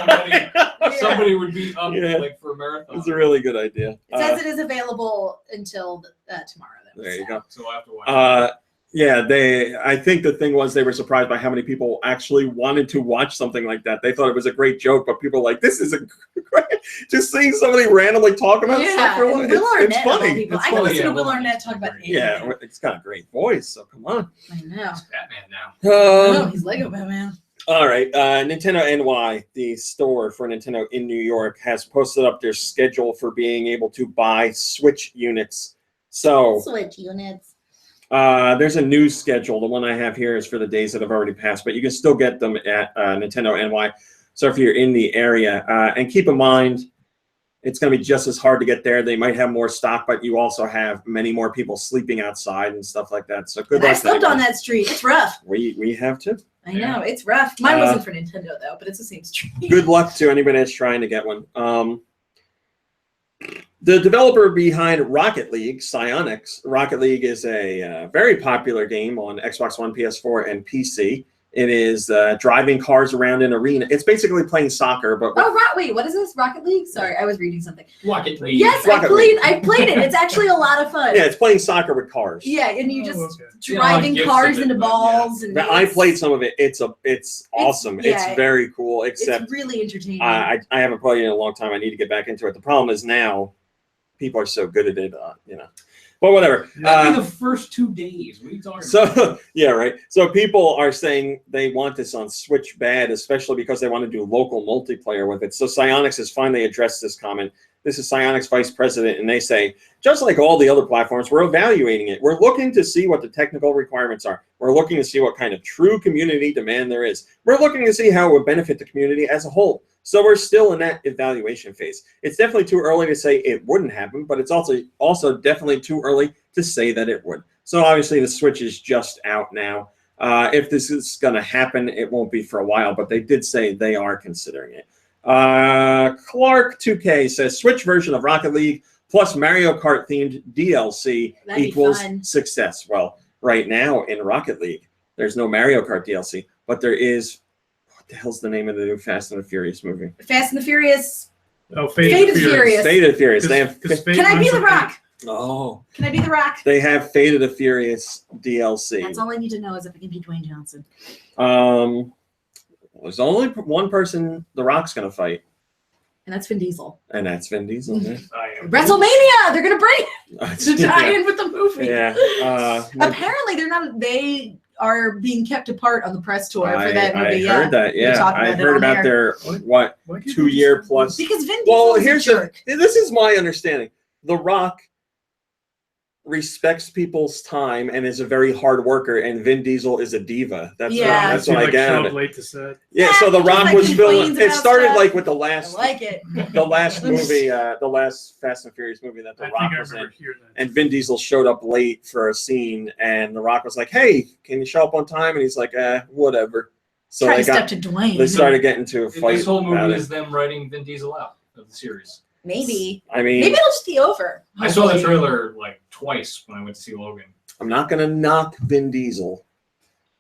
Like, somebody would be up like for a marathon. It's a really good idea. It says it is available until tomorrow. There you go. So we'll have to watch. Yeah, I think the thing was they were surprised by how many people actually wanted to watch something like that. They thought it was a great joke, but people were like, this is a great, just seeing somebody randomly talk about stuff for a while. It's funny. I can listen to Will Arnett talk about anything. Yeah, it's got a great voice, so come on. I know. He's Batman now. No, he's Lego Batman. All right, Nintendo NY, the store for Nintendo in New York, has posted up their schedule for being able to buy Switch units. So Switch units. there's a new schedule. The one I have here is for the days that have already passed, but you can still get them at Nintendo NY. So if you're in the area, and keep in mind, it's going to be just as hard to get there. They might have more stock, but you also have many more people sleeping outside and stuff like that. So good luck. I slept on that street. It's rough. We have to. I know, it's rough. Mine wasn't for Nintendo though, but it's the same street. Good luck to anybody that's trying to get one. The developer behind Rocket League, Psyonix. Rocket League is a very popular game on Xbox One, PS4, and PC. It is driving cars around an arena. It's basically playing soccer, but Wait, what is this? Rocket League? Sorry, I was reading something. Rocket League. Yes, I played it. It's actually a lot of fun. yeah, it's playing soccer with cars. Yeah, and you just okay. driving cars into balls and I played some of it. It's awesome. It's very cool. Except it's really entertaining. I haven't played it in a long time. I need to get back into it. The problem is now people are so good at it, But whatever. That'd be the first 2 days. What are you talking about? So yeah, right. So people are saying they want this on Switch bad, especially because they want to do local multiplayer with it. So Psyonix has finally addressed this comment. This is Psyonix vice president, and they say, just like all the other platforms, we're evaluating it. We're looking to see what the technical requirements are. We're looking to see what kind of true community demand there is. We're looking to see how it would benefit the community as a whole. So we're still in that evaluation phase. It's definitely too early to say it wouldn't happen, but it's also definitely too early to say that it would. So obviously the Switch is just out now. If this is going to happen, it won't be for a while, but they did say they are considering it. Clark2K says Switch version of Rocket League plus Mario Kart themed DLC equals success. Well, right now in Rocket League, there's no Mario Kart DLC, but there is. What the hell's the name of the new Fast and the Furious movie? Fast and the Furious. Oh, Fate of Furious. Fate of Furious. They have. Can I be the Rock? Oh. Can I be the Rock? They have Fate of the Furious DLC. That's all I need to know is if I can be Dwayne Johnson. There's only one person The Rock's going to fight. And that's Vin Diesel. And that's Vin Diesel. Yeah. WrestleMania! They're going to bring it to tie in with the movie. Yeah. Apparently, they are being kept apart on the press tour for that movie. I heard that, yeah. I heard about their, 2-year plus. Because Vin Diesel is a jerk. This is my understanding. The Rock respects people's time and is a very hard worker, and Vin Diesel is a diva. That's what I gathered. Late to set. Yeah, so The Rock was filming. It started like with the last, I like it. the last movie, the last Fast and Furious movie that The Rock was in. And Vin Diesel showed up late for a scene, and The Rock was like, "Hey, can you show up on time?" And he's like, "Whatever." So Try to step to Dwayne. They started getting into a fight. This whole movie is them writing Vin Diesel out of the series. Maybe. I mean, maybe it'll just be over. I saw the trailer like twice when I went to see Logan. I'm not going to knock Vin Diesel,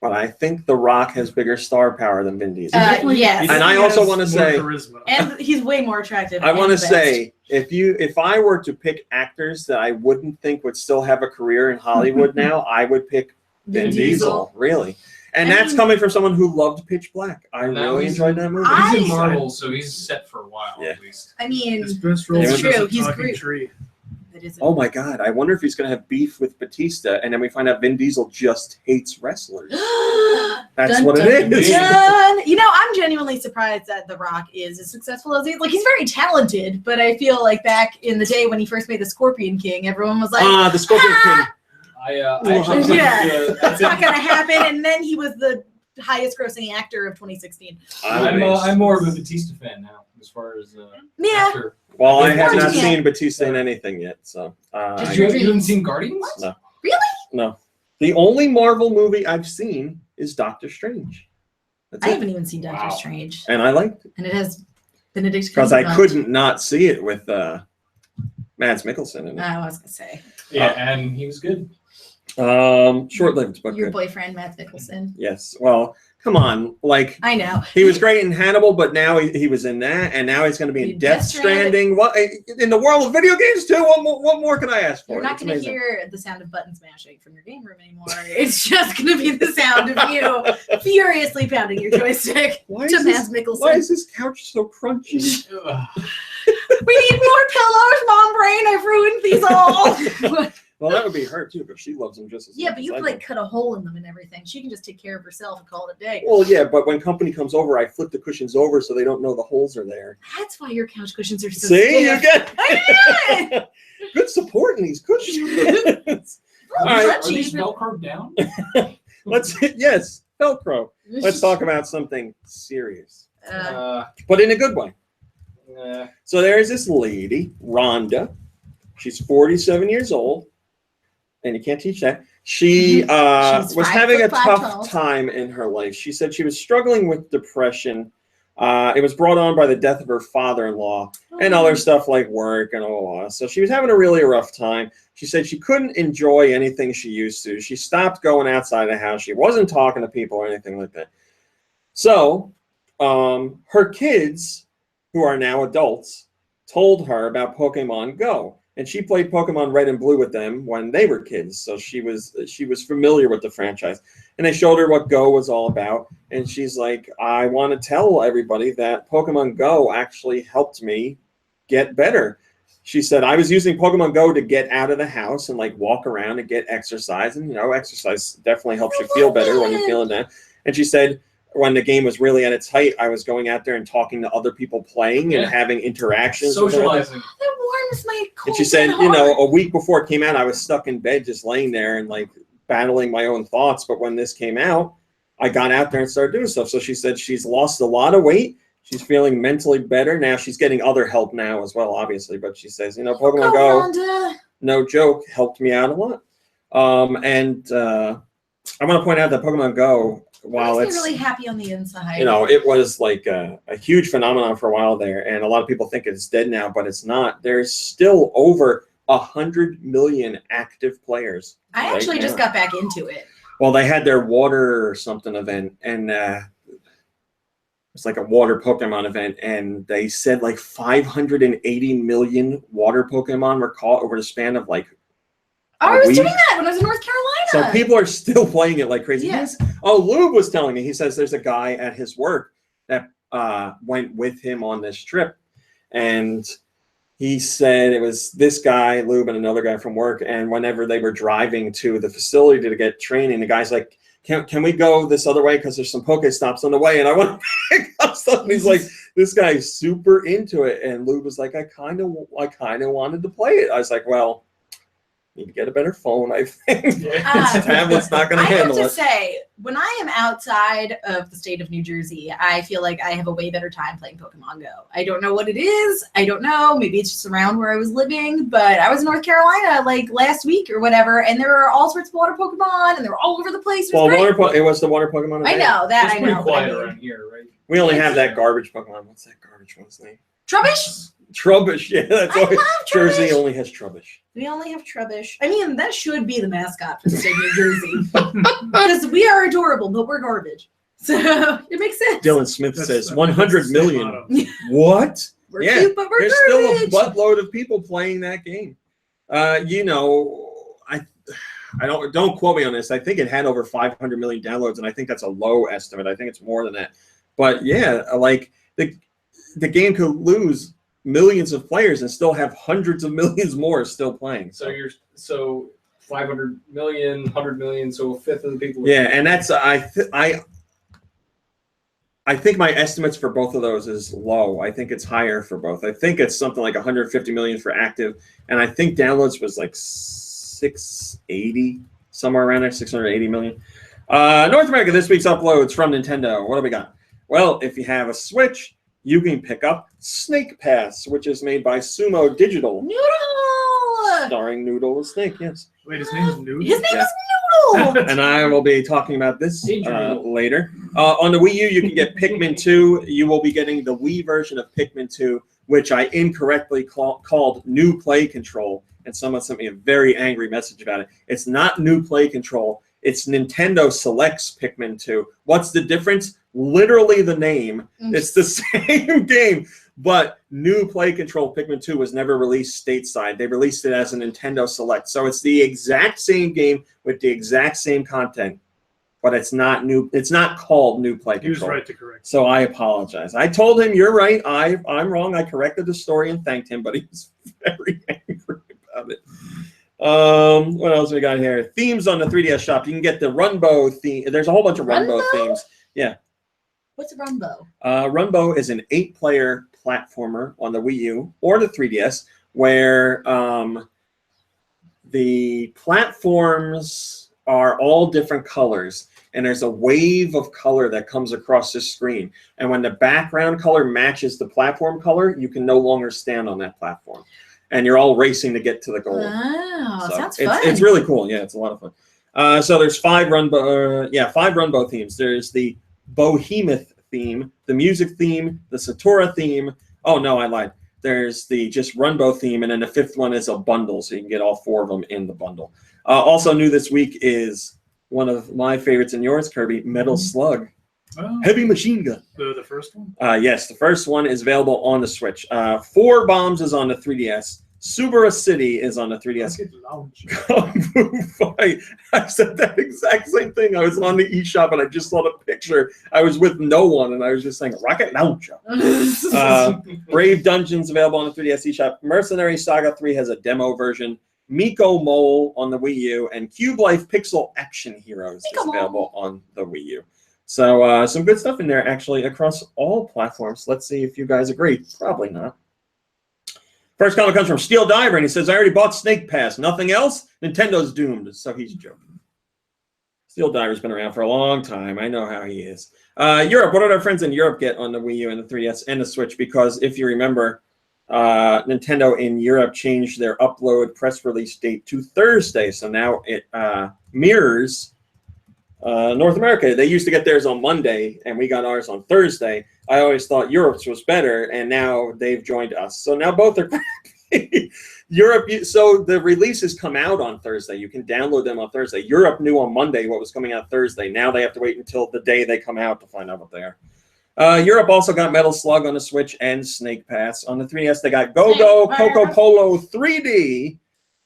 but I think The Rock has bigger star power than Vin Diesel. Yes. And I also want to say, and he's way more attractive. I want to say, if I were to pick actors that I wouldn't think would still have a career in Hollywood now, I would pick Vin Diesel. Really. And that's coming from someone who loved Pitch Black. I really enjoyed that movie. He's in Marvel, so he's set for a while at least. I mean, it's true. He's great. Oh my God! I wonder if he's going to have beef with Batista, and then we find out Vin Diesel just hates wrestlers. That's what it is. You know, I'm genuinely surprised that The Rock is as successful as he is. Like, he's very talented, but I feel like back in the day when he first made the Scorpion King, everyone was like, the Scorpion King. That's not going to happen. And then he was the highest grossing actor of 2016. I'm more of a Batista fan now, as far as actor. Well, I have not seen Batista in anything yet, so. You haven't seen Guardians? No. Really? No. The only Marvel movie I've seen is Doctor Strange. That's I it. haven't even seen Doctor Wow. Strange, And I liked it and it has Benedict because I Cumberbatch. couldn't not see it with Mads Mikkelsen in it. I was gonna say Yeah, and he was good. Short-lived, but your good. boyfriend, Matt Nicholson. Yes. Well, come on. Like, I know he was great in Hannibal, but now he was in that, and now he's going to be in Death Stranding. What in the world of video games too? What more can I ask for? You're not It's going to amazing. hear the sound of buttons mashing from your game room anymore. It's just going to be the sound of you furiously pounding your joystick Why to is Mads this- Mikkelsen. Why is this couch so crunchy? We need more pillows, Mom Brain. I've ruined these all. Well, that would be her too, because she loves them just as Yeah, much but as you I could do. like cut a hole in them and everything. She can just take care of herself and call it a day. Well, yeah, but when company comes over, I flip the cushions over so they don't know the holes are there. That's why your couch cushions are so See, you stiff. get I know good support in these cushions. All right. Are these Velcro down? Yes, Velcro. Let's talk about something serious, but in a good way. So there's this lady, Rhonda. She's 47 years old, and you can't teach that. She She's was 5 having a foot 5 tough tall. time in her life. She said she was struggling with depression. It was brought on by the death of her father-in-law and other stuff like work and all that. So she was having a really rough time. She said she couldn't enjoy anything she used to. She stopped going outside the house. She wasn't talking to people or anything like that. So her kids, who are now adults, told her about Pokemon Go. And she played Pokemon Red and Blue with them when they were kids. So she was familiar with the franchise. And they showed her what Go was all about. And she's like, I want to tell everybody that Pokemon Go actually helped me get better. She said, I was using Pokemon Go to get out of the house and like walk around and get exercise. And, exercise definitely helps you feel better when you're feeling down. And she said, when the game was really at its height, I was going out there and talking to other people playing and having interactions. Socializing. That warms my cold And she said, heart. a week before it came out, I was stuck in bed just laying there and like battling my own thoughts. But when this came out, I got out there and started doing stuff. So she said she's lost a lot of weight. She's feeling mentally better. Now she's getting other help now as well, obviously. But she says, Pokemon Go, Rhonda. no joke, helped me out a lot. I want to point out that Pokemon Go, while Makes it's me really happy on the inside. it was like a huge phenomenon for a while there, and a lot of people think it's dead now, but it's not. There's still over 100 million active players. I actually just got back into it. Well, they had their water or something event, and it's like a water Pokemon event, and they said like 580 million water Pokemon were caught over the span of like. I was doing that when I was in North Carolina. So people are still playing it like crazy. Yes. Oh, Lube was telling me. He says there's a guy at his work that went with him on this trip, and he said it was this guy, Lube, and another guy from work. And whenever they were driving to the facility to get training, the guy's like, "Can we go this other way? Because there's some Pokestops on the way, and I want to pick up stuff." And he's like, "This guy's super into it." And Lube was like, "I kind of wanted to play it." I was like, "Well, need to get a better phone, I think." This tablet's not going to handle I have it. to say, when I am outside of the state of New Jersey, I feel like I have a way better time playing Pokemon Go. I don't know what it is. I don't know. Maybe it's just around where I was living, but I was in North Carolina like last week or whatever, and there were all sorts of water Pokemon, and they were all over the place. It was great. It was the water Pokemon event. I know that. It's I pretty know. but I quiet mean- around here, right? We only have that garbage Pokemon. What's that garbage one's name? Trubbish? Trubbish. Yeah, that's I always, love Jersey Trubbish. only has Trubbish. We only have Trubbish. I mean, that should be the mascot for the state of New Jersey. Because we are adorable, but we're garbage. So it makes sense. Dylan Smith says 100 that's the million. motto. What? We're Yeah, cute, but we're There's garbage. still a buttload of people playing that game. I don't quote me on this. I think it had over 500 million downloads, and I think that's a low estimate. I think it's more than that. But yeah, like the game could lose millions of players and still have hundreds of millions more still playing. So 500 million, 100 million, so a fifth of the people. Yeah, and that's I think my estimates for both of those is low. I think it's higher for both. I think it's something like 150 million for active, and I think downloads was like 680, somewhere around there, 680 million. North America, this week's uploads from Nintendo. What do we got? Well, if you have a Switch, you can pick up Snake Pass, which is made by Sumo Digital, Noodle! starring Noodle the Snake. Yes. Wait, his name is Noodle? His name Yeah. is Oh! And I will be talking about this Danger. later. On the Wii U, you can get Pikmin 2. You will be getting the Wii version of Pikmin 2, which I incorrectly called New Play Control, and someone sent me a very angry message about it. It's not New Play Control. It's Nintendo Selects Pikmin 2. What's the difference? Literally the name. It's the same game, but New Play Control Pikmin 2 was never released stateside. They released it as a Nintendo Select. So it's the exact same game with the exact same content, but it's not new. It's not called New Play Control. He was right to correct. So I apologize. I told him, you're right. I'm wrong. I corrected the story and thanked him, but he was very angry about it. What else we got here? Themes on the 3DS shop. You can get the Runbow theme. There's a whole bunch of Runbow themes. Yeah. What's a Runbow? Runbow is an 8-player platformer on the Wii U or the 3DS where the platforms are all different colors, and there's a wave of color that comes across the screen. And when the background color matches the platform color, you can no longer stand on that platform. And you're all racing to get to the goal. Wow, So sounds fun. It's really cool. Yeah, it's a lot of fun. So there's 5 Runbow themes. There's the Behemoth theme, the music theme, the Satora theme. Oh no, I lied. There's the just Runbow theme, and then the 5th one is a bundle, so you can get all 4 of them in the bundle. Also new this week is one of my favorites and yours, Kirby, Metal Slug. Oh, Heavy Machine Gun. the first one? Yes, the first one is available on the Switch. 4 Bombs is on the 3DS. Subura City is on the 3DS. Kung Fu Fight. I said that exact same thing. I was on the eShop and I just saw the picture. I was with no one and I was just saying, Rocket Launcher. Brave Dungeons available on the 3DS eShop. Mercenary Saga 3 has a demo version. Miko Mole on the Wii U. And Cube Life Pixel Action Heroes is available on the Wii U. So some good stuff in there, actually, across all platforms. Let's see if you guys agree. Probably not. First comment comes from Steel Diver, and he says, I already bought Snake Pass. Nothing else? Nintendo's doomed. So he's joking. Steel Diver's been around for a long time. I know how he is. Europe. What did our friends in Europe get on the Wii U and the 3DS and the Switch? Because if you remember, Nintendo in Europe changed their upload press release date to Thursday. So now it mirrors North America. They used to get theirs on Monday, and we got ours on Thursday. I always thought Europe's was better, and now they've joined us. So now both are crappy. Europe, so the releases come out on Thursday. You can download them on Thursday. Europe knew on Monday what was coming out Thursday. Now they have to wait until the day they come out to find out what they are. Europe also got Metal Slug on the Switch and Snake Pass. On the 3DS, they got Go-Go Coco Polo 3D,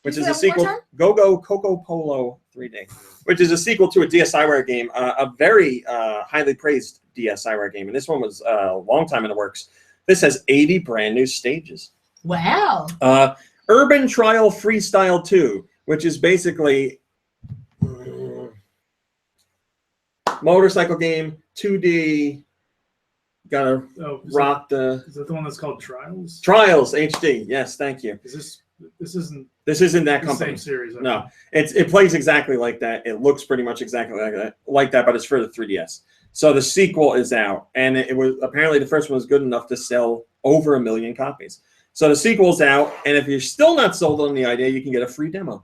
which is a sequel. Go-Go Coco Polo 3D, which is a sequel to a DSiWare game, a very highly praised DSiWare game. And this one was a long time in the works. This has 80 brand new stages. Wow. Urban Trial Freestyle 2, which is basically motorcycle game, 2D. Gotta rock the. Is that the one that's called Trials? Trials HD. Yes, thank you. This isn't that company. Same series. Okay. No, it plays exactly like that. It looks pretty much exactly like that, but it's for the 3DS. So the sequel is out, and it was apparently the first one was good enough to sell over 1 million copies. So the sequel's out, and if you're still not sold on the idea, you can get a free demo.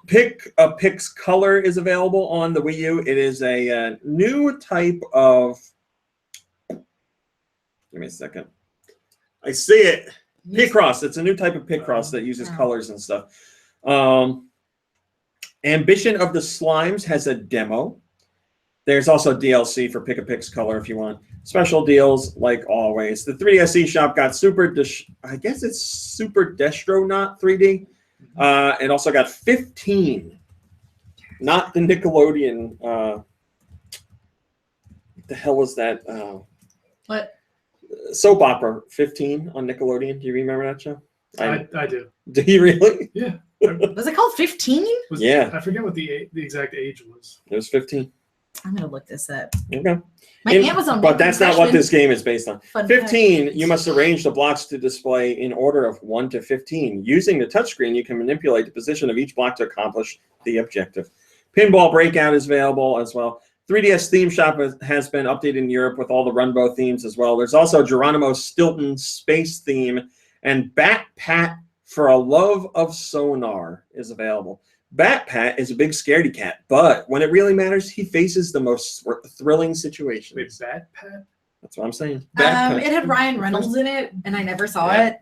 Pick a Pix Color is available on the Wii U. It is a new type of. Give me a second. I see it. Picross. It's a new type of Picross that uses colors and stuff. Ambition of the Slimes has a demo. There's also DLC for Pick a Pix Color if you want. Special deals like always. The 3DS eShop got I guess it's Super Destronaut 3D. It also got 15. Not the Nickelodeon. What the hell was that? What? Soap opera 15 on Nickelodeon. Do you remember that show? I do. Do you really? Yeah. Was it called 15? Yeah. I forget what the exact age was. It was 15. I'm gonna look this up. Okay. My aunt was on. But that's not what this game is based on. 15, fact. you must arrange the blocks to display in order of 1 to 15. Using the touchscreen, you can manipulate the position of each block to accomplish the objective. Pinball Breakout is available as well. 3DS Theme Shop has been updated in Europe with all the Runbow themes as well. There's also Geronimo Stilton Space theme, and Bat Pat for a Love of Sonar is available. Bat Pat is a big scaredy cat, but when it really matters, he faces the most thrilling situations. Wait, Bat Pat? That's what I'm saying. Bat Pat. It had Ryan Reynolds in it, and I never saw Yeah. it.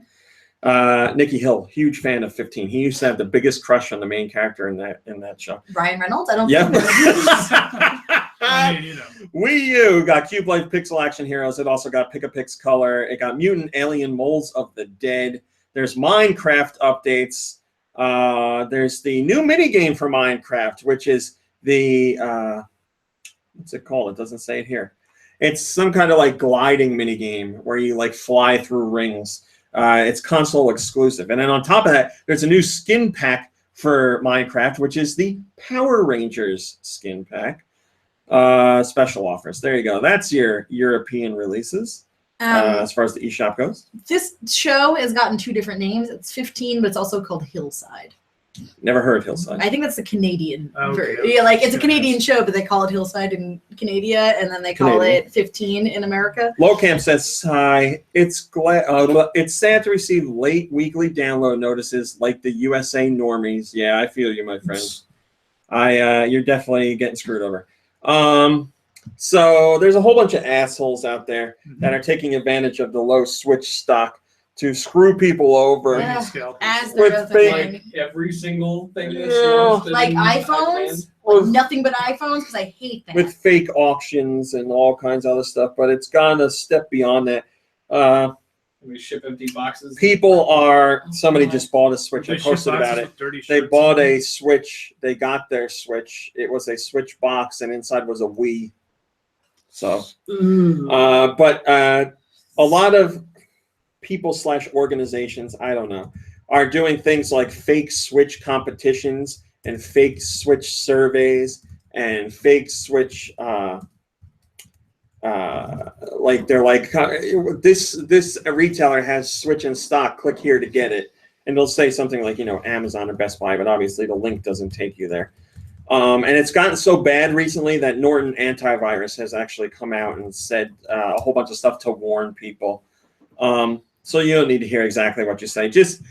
Nikki Hill, huge fan of 15. He used to have the biggest crush on the main character in that show. Ryan Reynolds? I don't Yeah. think I mean, you know. Wii U got Cube Life Pixel Action Heroes. It also got Pick-a-Pix Color. It got Mutant Alien Moles of the Dead. There's Minecraft updates. There's the new minigame for Minecraft, which is the what's it called? It doesn't say it here. It's some kind of like gliding minigame where you like fly through rings. It's console exclusive. And then on top of that, there's a new skin pack for Minecraft, which is the Power Rangers skin pack. Special offers. There you go. That's your European releases as far as the eShop goes. This show has gotten 2 different names. It's 15, but it's also called Hillside. Never heard of Hillside. I think that's the Canadian version. Okay. Yeah, like it's a Canadian show, but they call it Hillside in Canada, and then they call it 15 in America. Lowcamp says, hi, it's sad to receive late weekly download notices like the USA normies. Yeah, I feel you, my friend. You're definitely getting screwed over. So there's a whole bunch of assholes out there that are taking advantage of the low Switch stock to screw people over. Yeah. Scalpers. As With they're fake- Like every single thing that's Yeah. launched in like iPad. iPhones, nothing but iPhones, because I hate that. With fake auctions and all kinds of other stuff, but it's gone a step beyond that. We ship empty boxes. Somebody just bought a Switch. They I ship posted boxes about it. with dirty They shirts bought on a them. Switch. They got their Switch. It was a Switch box, and inside was a Wii. So, but a lot of people / organizations, I don't know, are doing things like fake Switch competitions and fake Switch surveys and fake Switch. Like they're like, this retailer has Switch in stock. Click here to get it, and they'll say something like, Amazon or Best Buy, but obviously the link doesn't take you there. And it's gotten so bad recently that Norton Antivirus has actually come out and said a whole bunch of stuff to warn people. So you don't need to hear exactly what you say. Just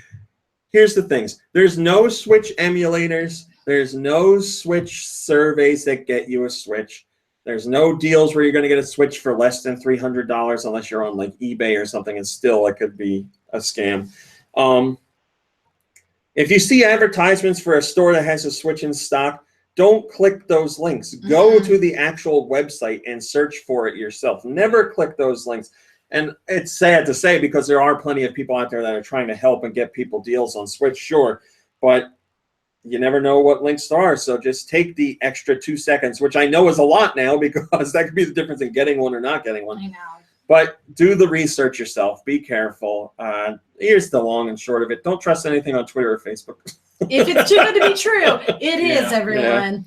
here's the things. There's no Switch emulators. There's no Switch surveys that get you a Switch. There's no deals where you're going to get a Switch for less than $300 unless you're on like eBay or something, and still it could be a scam. If you see advertisements for a store that has a Switch in stock, don't click those links. Go to the actual website and search for it yourself. Never click those links. And it's sad to say because there are plenty of people out there that are trying to help and get people deals on Switch, sure. But you never know what links there are. So just take the extra 2 seconds, which I know is a lot now because that could be the difference in getting one or not getting one. I know. But do the research yourself. Be careful. Here's the long and short of it. Don't trust anything on Twitter or Facebook. If it's too good to be true, it is, everyone.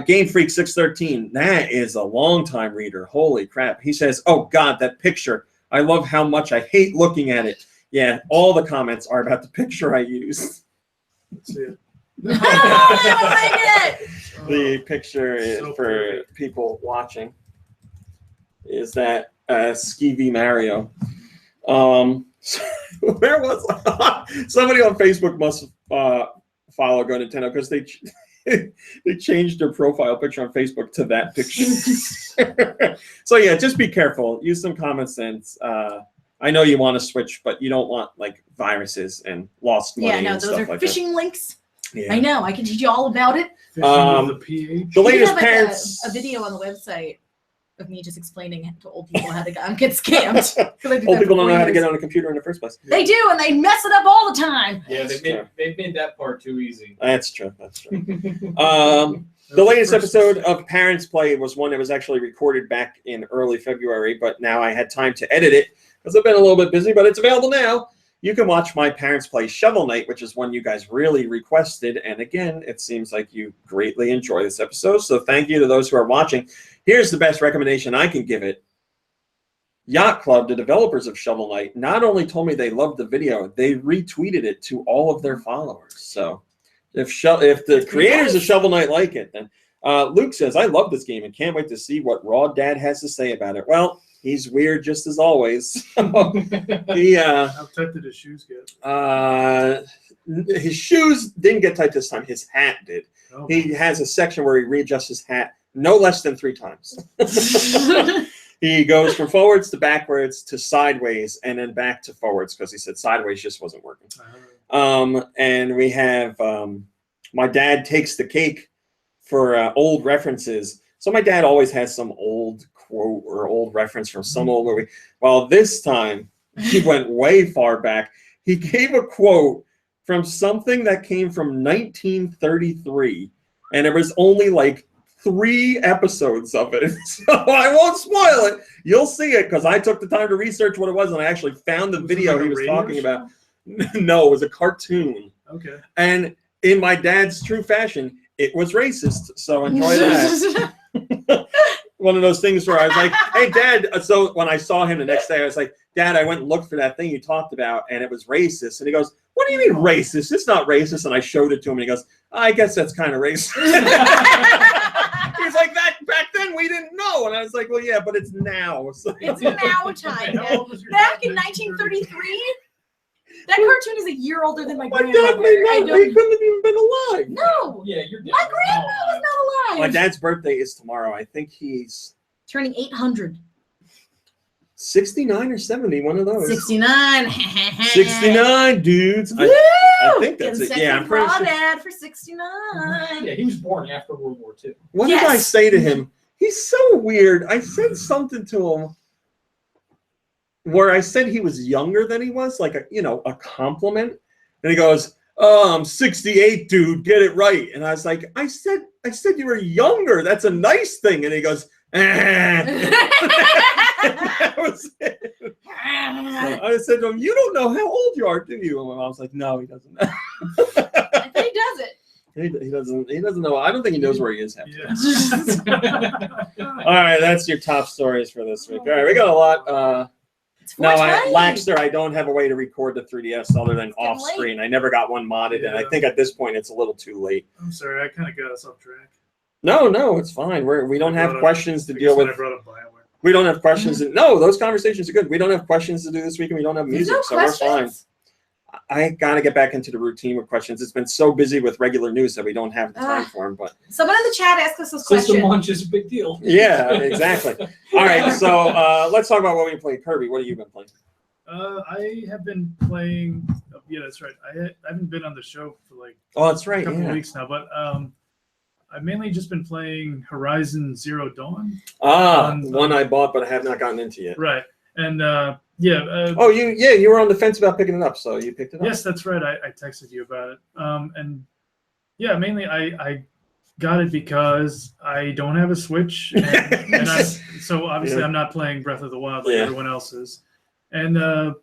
Game Freak 613. That is a long-time reader. Holy crap. He says, oh, God, that picture. I love how much I hate looking at it. Yeah, all the comments are about the picture I used. Let's see it. I don't like it. The picture is So for perfect. people watching is that Skeevy Mario. Where was somebody on Facebook must follow GoNintendo because they changed their profile picture on Facebook to that picture. So yeah, just be careful. Use some common sense. I know you want to switch, but you don't want like viruses and lost money Yeah, no, and those stuff are like phishing links. that. Yeah. I know. I can teach you all about it. Fishing with the PH. The We latest have like parents. a video on the website of me just explaining to old people how to get scammed. 'Cause I did Old that people for don't know how to 4 get years. on a computer in the first place. They do, and they mess it up all the time. Yeah, That's they've made that part too easy. That's true. That's true. The latest episode of Parents Play was one that was actually recorded back in early February, but now I had time to edit it because I've been a little bit busy, but it's available now. You can watch my Parents Play Shovel Knight, which is one you guys really requested. And again, it seems like you greatly enjoy this episode. So thank you to those who are watching. Here's the best recommendation I can give it. Yacht Club, the developers of Shovel Knight, not only told me they loved the video, they retweeted it to all of their followers. So if the creators of Shovel Knight like it, then Luke says, I love this game and can't wait to see what Raw Dad has to say about it. Well, he's weird just as always. How tight did his shoes get? his shoes didn't get tight this time. His hat did. Oh. He has a section where he readjusts his hat no less than 3 times. He goes from forwards to backwards to sideways and then back to forwards because he said sideways just wasn't working. And we have my dad takes the cake for old references. So my dad always has some old quote or old reference from some old movie. Well, this time he went way far back. He gave a quote from something that came from 1933, and there was only like 3 episodes of it. So I won't spoil it. You'll see it because I took the time to research what it was, and I actually found the video he was talking about. No, it was a cartoon. Okay. And in my dad's true fashion, it was racist. So enjoy that. One of those things where I was like, hey, Dad. So when I saw him the next day, I was like, Dad, I went and looked for that thing you talked about, and it was racist. And he goes, what do you mean racist? It's not racist. And I showed it to him, and he goes, I guess that's kind of racist. He's like, back then we didn't know. And I was like, well, yeah, but it's now. So. It's now time. Back in 1933? That cartoon is a year older than my grandmother. Dad he couldn't have even been alive. No. Yeah, you're My grandma was not alive. My dad's birthday is tomorrow. I think he's turning 800. 69 or 70, one of those. 69. 69, dudes. Woo! I think that's it. Getting Yeah, I'm pretty sure. Dad for 69. Yeah, he was born after World War II. What did I say to him? He's so weird. I said something to him where I said he was younger than he was, like a compliment. And he goes, "Oh, I'm 68, dude. Get it right." And I was like, I said you were younger. That's a nice thing. And he goes, That was it. So I said to him, "You don't know how old you are, do you?" And my mom's like, "No, he doesn't." I think he does it. He doesn't know. I don't think he knows where he is half the Yeah. time. All right, that's your top stories for this week. All right, we got a lot. It's No, 420. Laxter, I don't have a way to record the 3DS other than getting off screen. I never got one modded, and I Yeah. think at this point it's a little too late. I'm sorry, I kind of got us off track. No, it's fine. We don't have questions to deal with. I brought up BioWare. We don't have questions. No, those conversations are good. We don't have questions to do this week, and we don't have There's music, no so we're fine. questions? I got to get back into the routine with questions. It's been so busy with regular news that we don't have the time for them. But Someone in the chat asked us this System question. launch is a big deal. yeah, exactly. All right, so let's talk about what we played. Kirby, what have you been playing? I have been playing. Yeah, that's right. I haven't been on the show for like Oh, that's right. a couple Yeah. of weeks now, but I've mainly just been playing Horizon Zero Dawn. One I bought but I have not gotten into yet. Right, and Oh, you were on the fence about picking it up, so you picked it up. yes, that's right. I texted you about it. And yeah, mainly I got it because I don't have a Switch, and so obviously Yeah. I'm not playing Breath of the Wild like Yeah. everyone else is. And so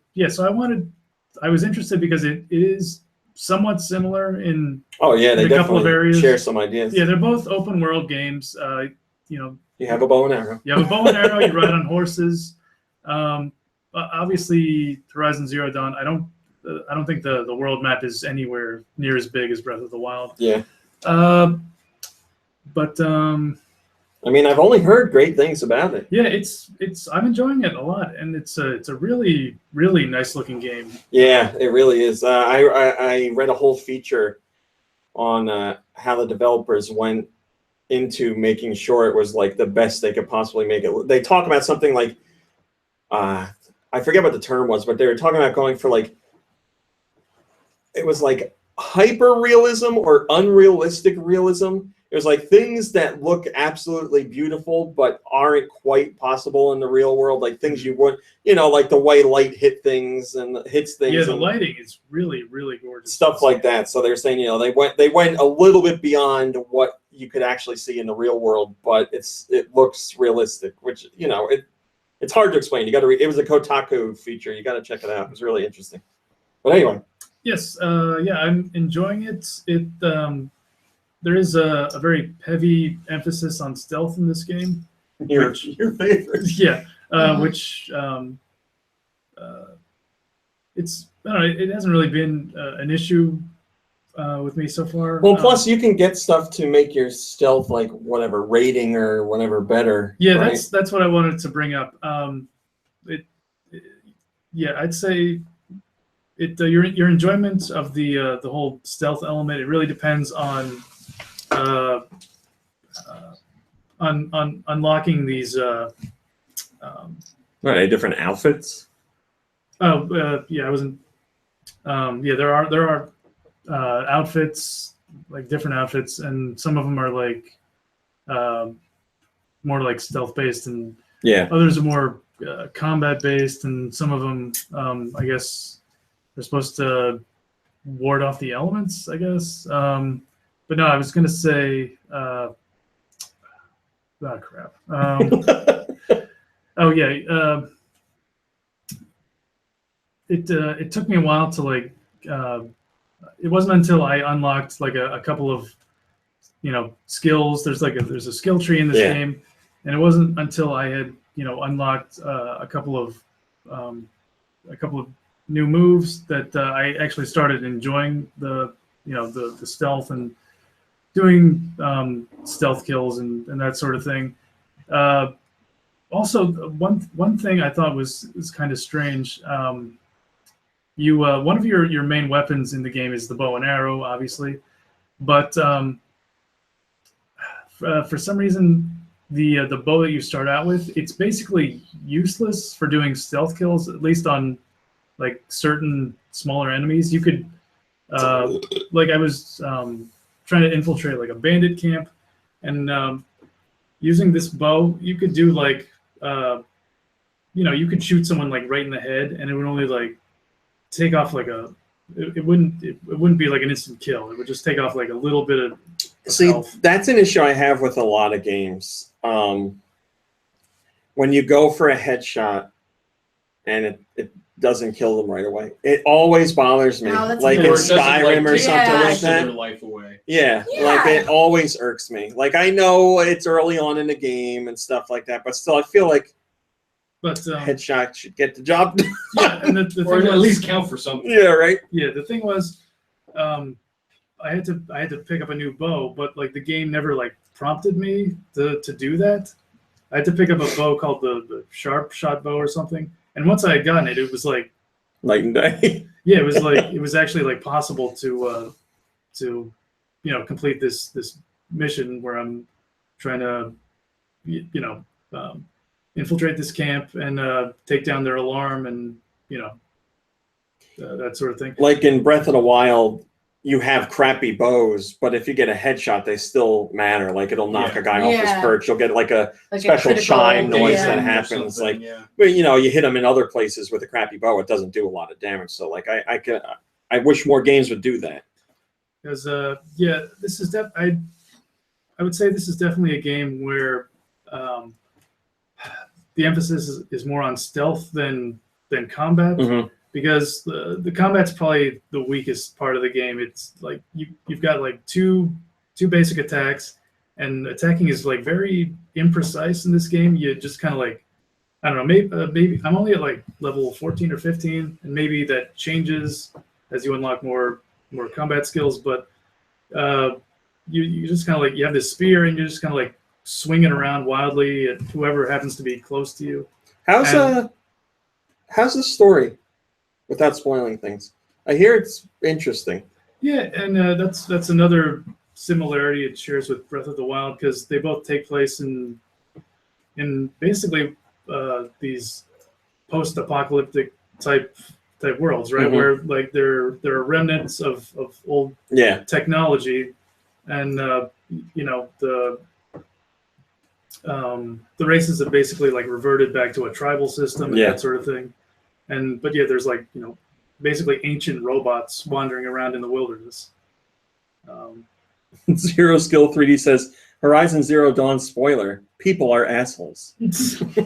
I was interested because it is somewhat similar in Oh yeah, they in a couple of definitely areas. share some ideas. Yeah, they're both open world games. You have a bow and arrow. You have a bow and arrow. You ride on horses. Obviously, Horizon Zero Dawn. I don't think the world map is anywhere near as big as Breath of the Wild. Yeah. But I mean, I've only heard great things about it. yeah, it's I'm enjoying it a lot, and it's a really really nice looking game. Yeah, it really is. I read a whole feature on how the developers went into making sure it was like the best they could possibly make it. They talk about something like I forget what the term was, but they were talking about going for like it was like hyper realism or unrealistic realism. It was like things that look absolutely beautiful but aren't quite possible in the real world, like things you would, like the way light hit things and hits things. Yeah, the and lighting is really really gorgeous. stuff like that. So they're saying, they went a little bit beyond what you could actually see in the real world, but it looks realistic, which it's hard to explain. You got to read. It was a Kotaku feature. You got to check it out. It was really interesting. But anyway. Yes, yeah, I'm enjoying it. There is a very heavy emphasis on stealth in this game. Your favorite. Yeah, which it's I don't know. It hasn't really been an issue with me so far. Well, plus you can get stuff to make your stealth like whatever rating or whatever better. Yeah, right? that's what I wanted to bring up. Yeah, I'd say your enjoyment of the whole stealth element, it really depends on unlocking these. Different outfits. Yeah, I wasn't. Yeah, there are outfits, like different outfits, and some of them are like more like stealth based, and others are more combat based, and some of them, I guess, they're supposed to ward off the elements, I guess. But no, I was gonna say, crap. Oh yeah, it took me a while to like. It wasn't until I unlocked like a couple of, skills. There's a skill tree in this game, and it wasn't until I had unlocked a couple of new moves that I actually started enjoying the stealth and doing stealth kills and that sort of thing. Also, one thing I thought was kind of strange. One of your main weapons in the game is the bow and arrow, obviously, but for some reason the bow that you start out with, it's basically useless for doing stealth kills, at least on like certain smaller enemies. You could like I was trying to infiltrate like a bandit camp, and using this bow, you could do like you could shoot someone like right in the head, and it would only like take off like it wouldn't be like an instant kill. It would just take off like a little bit of health. That's an issue I have with a lot of games. When you go for a headshot and it doesn't kill them right away, it always bothers me. Like in Skyrim or something like that. Their life away. Yeah, like it always irks me. Like I know it's early on in the game and stuff like that, but still I feel like headshot should get the job done. Yeah, and the or at least count for something. Yeah, right. Yeah, the thing was, I had to pick up a new bow, but like the game never like prompted me to do that. I had to pick up a bow called the sharp shot bow or something, and once I had gotten it, it was like night and day. Yeah, it was like it was actually like possible to complete this mission where I'm trying to infiltrate this camp and take down their alarm and that sort of thing. Like in Breath of the Wild, you have crappy bows, but if you get a headshot, they still matter. Like it'll knock a guy off his perch. You'll get like a special chime noise that happens. Like, but you hit them in other places with a crappy bow, it doesn't do a lot of damage. So like I wish more games would do that. Because this is I would say this is definitely a game where the emphasis is more on stealth than combat. Mm-hmm. Because the combat's probably the weakest part of the game. It's like you've got like two basic attacks, and attacking is like very imprecise in this game. You just kind of like, I don't know, maybe I'm only at like level 14 or 15, and maybe that changes as you unlock more combat skills. But you just kind of like, you have this spear, and you're just kind of like swinging around wildly at whoever happens to be close to you. How's the story? Without spoiling things, I hear it's interesting. Yeah, and that's another similarity it shares with Breath of the Wild, because they both take place in basically these post-apocalyptic type worlds, right? Mm-hmm. Where like there are remnants of old technology, and the races have basically like reverted back to a tribal system and that sort of thing. But there's like, basically ancient robots wandering around in the wilderness. Zero Skill 3D says, Horizon Zero Dawn spoiler, people are assholes.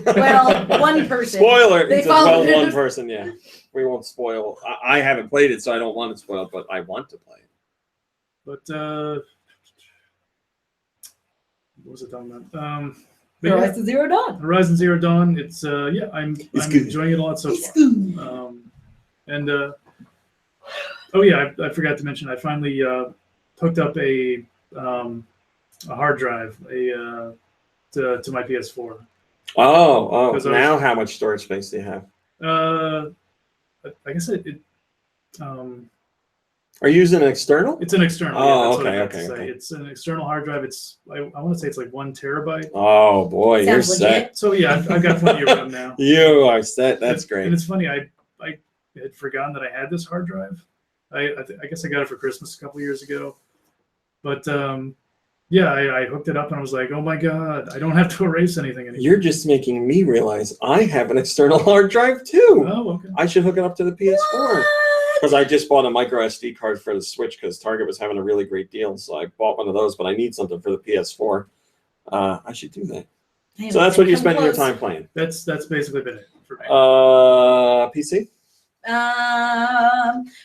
Well, one person. Spoiler! One person, yeah. We won't spoil. I haven't played it, so I don't want it spoiled, but I want to play it. But, what was it talking about? Horizon Zero Dawn. Horizon Zero Dawn. It's I'm enjoying it a lot so far. I forgot to mention, I finally hooked up a hard drive to my PS4. Oh! Now how much storage space do you have? I guess Are you using an external? It's an external. Oh, yeah, that's what I okay, meant to say. It's an external hard drive. It's I want to say it's like 1 terabyte. Oh boy, you're Sounds set. legit. So yeah, I've got plenty of room now. You are set. That's And great. it's funny. I had forgotten that I had this hard drive. I guess I got it for Christmas a couple years ago. But yeah, I hooked it up and I was like, oh my god, I don't have to erase anything anymore. You're just making me realize I have an external hard drive too. Oh, okay. I should hook it up to the PS4 because I just bought a micro SD card for the Switch because Target was having a really great deal. So I bought one of those, but I need something for the PS4. I should do that. Damn, So that's what you come spend your close. time playing. That's basically been it for me. PC?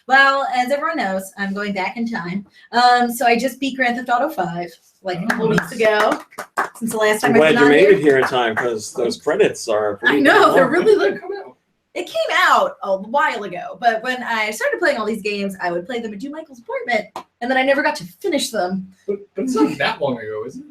Well, as everyone knows, I'm going back in time. So I just beat Grand Theft Auto 5 like a couple weeks ago. Since the last time I'm I've glad been you on made here. it here in time because those credits are pretty I know, they're long. really like it came out a while ago, but when I started playing all these games, I would play them at Michael's apartment, and then I never got to finish them. But it's not that long ago, is it?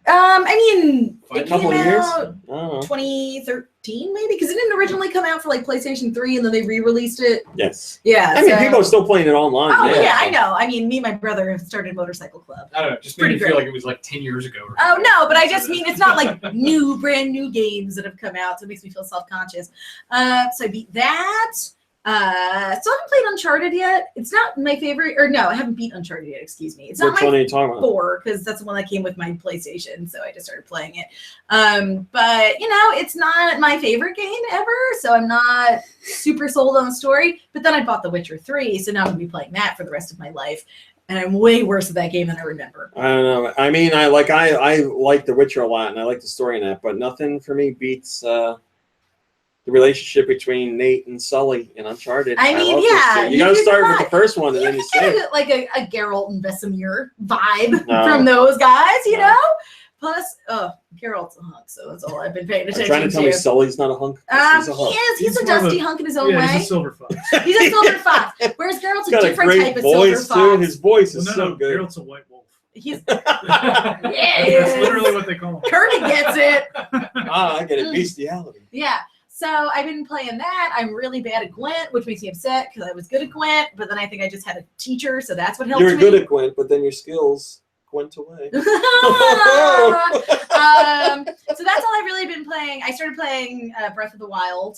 I mean, A it couple came of years? out I don't know. 2013 maybe, because it didn't originally come out for like PlayStation 3, and then they re-released it. Yes. Yeah. I mean, so- people are still playing it online. Oh yeah, I know. I mean, me and my brother have started Motorcycle Club. I don't know. Just made Pretty me feel great. like it was like 10 years ago. Or Oh no, but I just mean it's not like brand new games that have come out, so it makes me feel self-conscious. So I beat that. So I haven't played Uncharted yet. It's not my favorite, or no, I haven't beat Uncharted yet. Excuse me. It's not Which my one are you talking about? 4 because that's the one that came with my PlayStation, so I just started playing it. But you know, it's not my favorite game ever, so I'm not super sold on the story. But then I bought The Witcher 3, so now I'm gonna be playing that for the rest of my life. And I'm way worse at that game than I remember. I don't know. I mean, I like The Witcher a lot, and I like the story in that, but nothing for me beats the relationship between Nate and Sully in Uncharted. I mean, love those yeah, two. You gotta you start with cannot- the first one, and You then you can say. get like a Geralt and Vesemir vibe No. from those guys, you No. know? Plus, Geralt's a hunk, so that's all I've been paying Are you attention trying to tell me Sully's not a hunk? He's a He hunk. is. He's He's a more of dusty a- hunk in his own Yeah, he's a way. silver fox. He's a silver fox. Whereas Geralt's He's a got a different great type of silver voice too. fox. His voice is Well, so good. Geralt's a white wolf. He's That's literally what they call him. Kirby gets it. I get it. Bestiality. Yeah. So I've been playing that. I'm really bad at Gwent, which makes me upset because I was good at Gwent, but then I think I just had a teacher, so that's what helped You're me. good at Gwent, but then your skills went away. So that's all I've really been playing. I started playing Breath of the Wild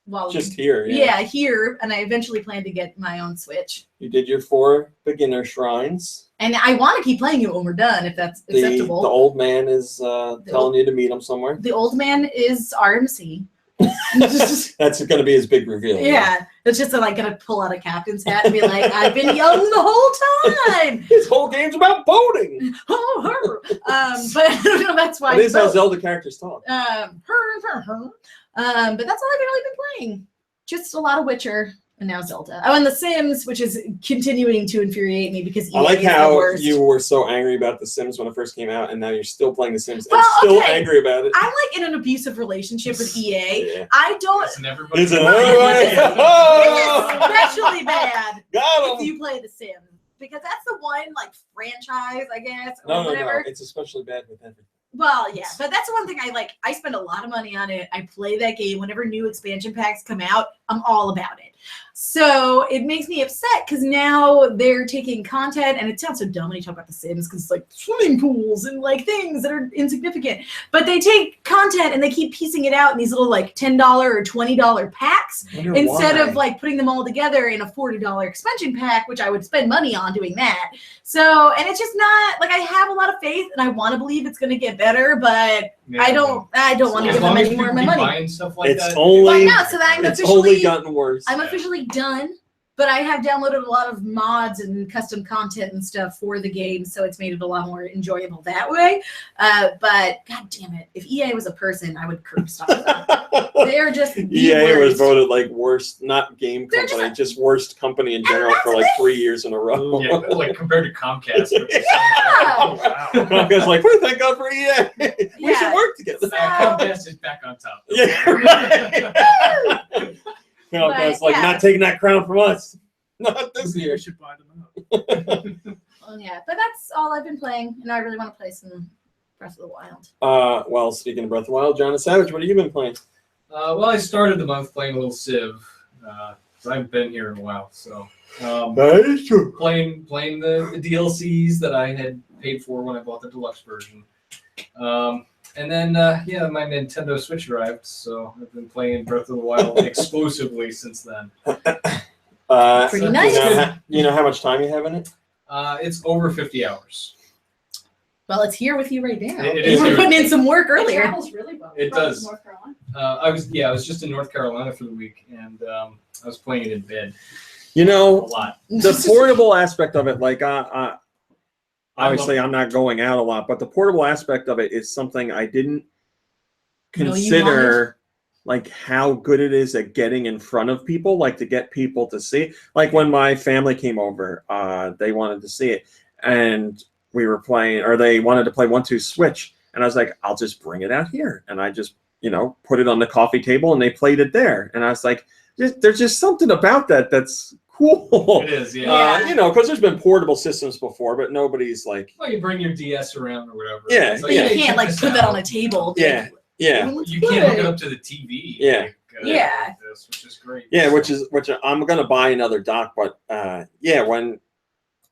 while Just here. yeah, here, and I eventually plan to get my own Switch. You did your 4 beginner shrines. And I want to keep playing it when we're done, if that's The acceptable. old man is telling you to meet him somewhere. The old man is RMC. That's going to be his big reveal. Yeah, it's just that I'm gonna pull out a captain's hat and be like, "I've been young the whole time." His whole game's about voting. But I don't know. That's why. That is how vote. Zelda characters talk. But that's all I've really been playing. Just a lot of Witcher and now Zelda. Oh, and The Sims, which is continuing to infuriate me because EA I like is the how worst. you were so angry about The Sims when it first came out, and now you're still playing The Sims and Well, still okay. angry about it. I'm like in an abusive relationship with EA. Yeah. I don't. Isn't everybody? It's an It's especially bad Got if him. you play The Sims because that's the one like franchise, I guess, or No, no, whatever. no. It's especially bad with everything. Well, yeah, but that's the one thing I like. I spend a lot of money on it. I play that game whenever new expansion packs come out. I'm all about it. So it makes me upset because now they're taking content, and it sounds so dumb when you talk about The Sims because it's like swimming pools and like things that are insignificant. But they take content and they keep piecing it out in these little like $10 or $20 packs Wonder instead why. of like putting them all together in a $40 expansion pack, which I would spend money on doing that. So, and it's just not like I have a lot of faith and I want to believe it's going to get better, but Yeah. I don't want to As give them long as any more of people my keep money. buying stuff like It's that. only Well, no, so that I'm it's only officially gotten worse. I'm officially done, but I have downloaded a lot of mods and custom content and stuff for the game, so it's made it a lot more enjoyable that way. But god damn it, if EA was a person, I would curb stop them. They're just the EA was worst. voted like worst, not game They're company, just- just worst company in general that's for like 3 years in a row. Yeah, like compared to Comcast. Which is Oh, wow. Comcast like, well, thank God for EA. We should Yeah. work together. Comcast is back on top. Yeah, right. Comcast like yeah. not taking that crown from us. Not this You year. should buy them out. Well, yeah, but that's all I've been playing, and I really want to play some Breath of the Wild. Well, speaking of Breath of the Wild, John and Savage, what have you been playing? Well, I started the month playing a little Civ. 'cause I've been here in a while. So That is true. playing the DLCs that I had paid for when I bought the deluxe version. And then my Nintendo Switch arrived, so I've been playing Breath of the Wild exclusively since then. Pretty nice. You know how much time you have in it? It's over 50 hours. Well, it's here with you right now. It You is were here. putting in some work It earlier. travels really well. It From does. North Carolina. I was just in North Carolina for the week, and I was playing it in bed You a know, lot. the portable aspect of it, like obviously I love I'm not going out a lot, but the portable aspect of it is something I didn't No, you consider, like how good it is at getting in front of people, like to get people to see. Like when my family came over, they wanted to see it, and we were playing, or they wanted to play 1-2 Switch, and I was like, I'll just bring it out here, and I just put it on the coffee table, and they played it there, and I was like, there's just something about that that's cool. It is, yeah. Because there's been portable systems before, but nobody's like, Well, you bring your DS around or whatever. Yeah, It's But like, you hey, can't check like this put that out. on a table. Yeah. yeah, You can't hook it up to the TV. Yeah. Like, Yeah. like this, which is great. yeah, which I'm gonna buy another dock, but when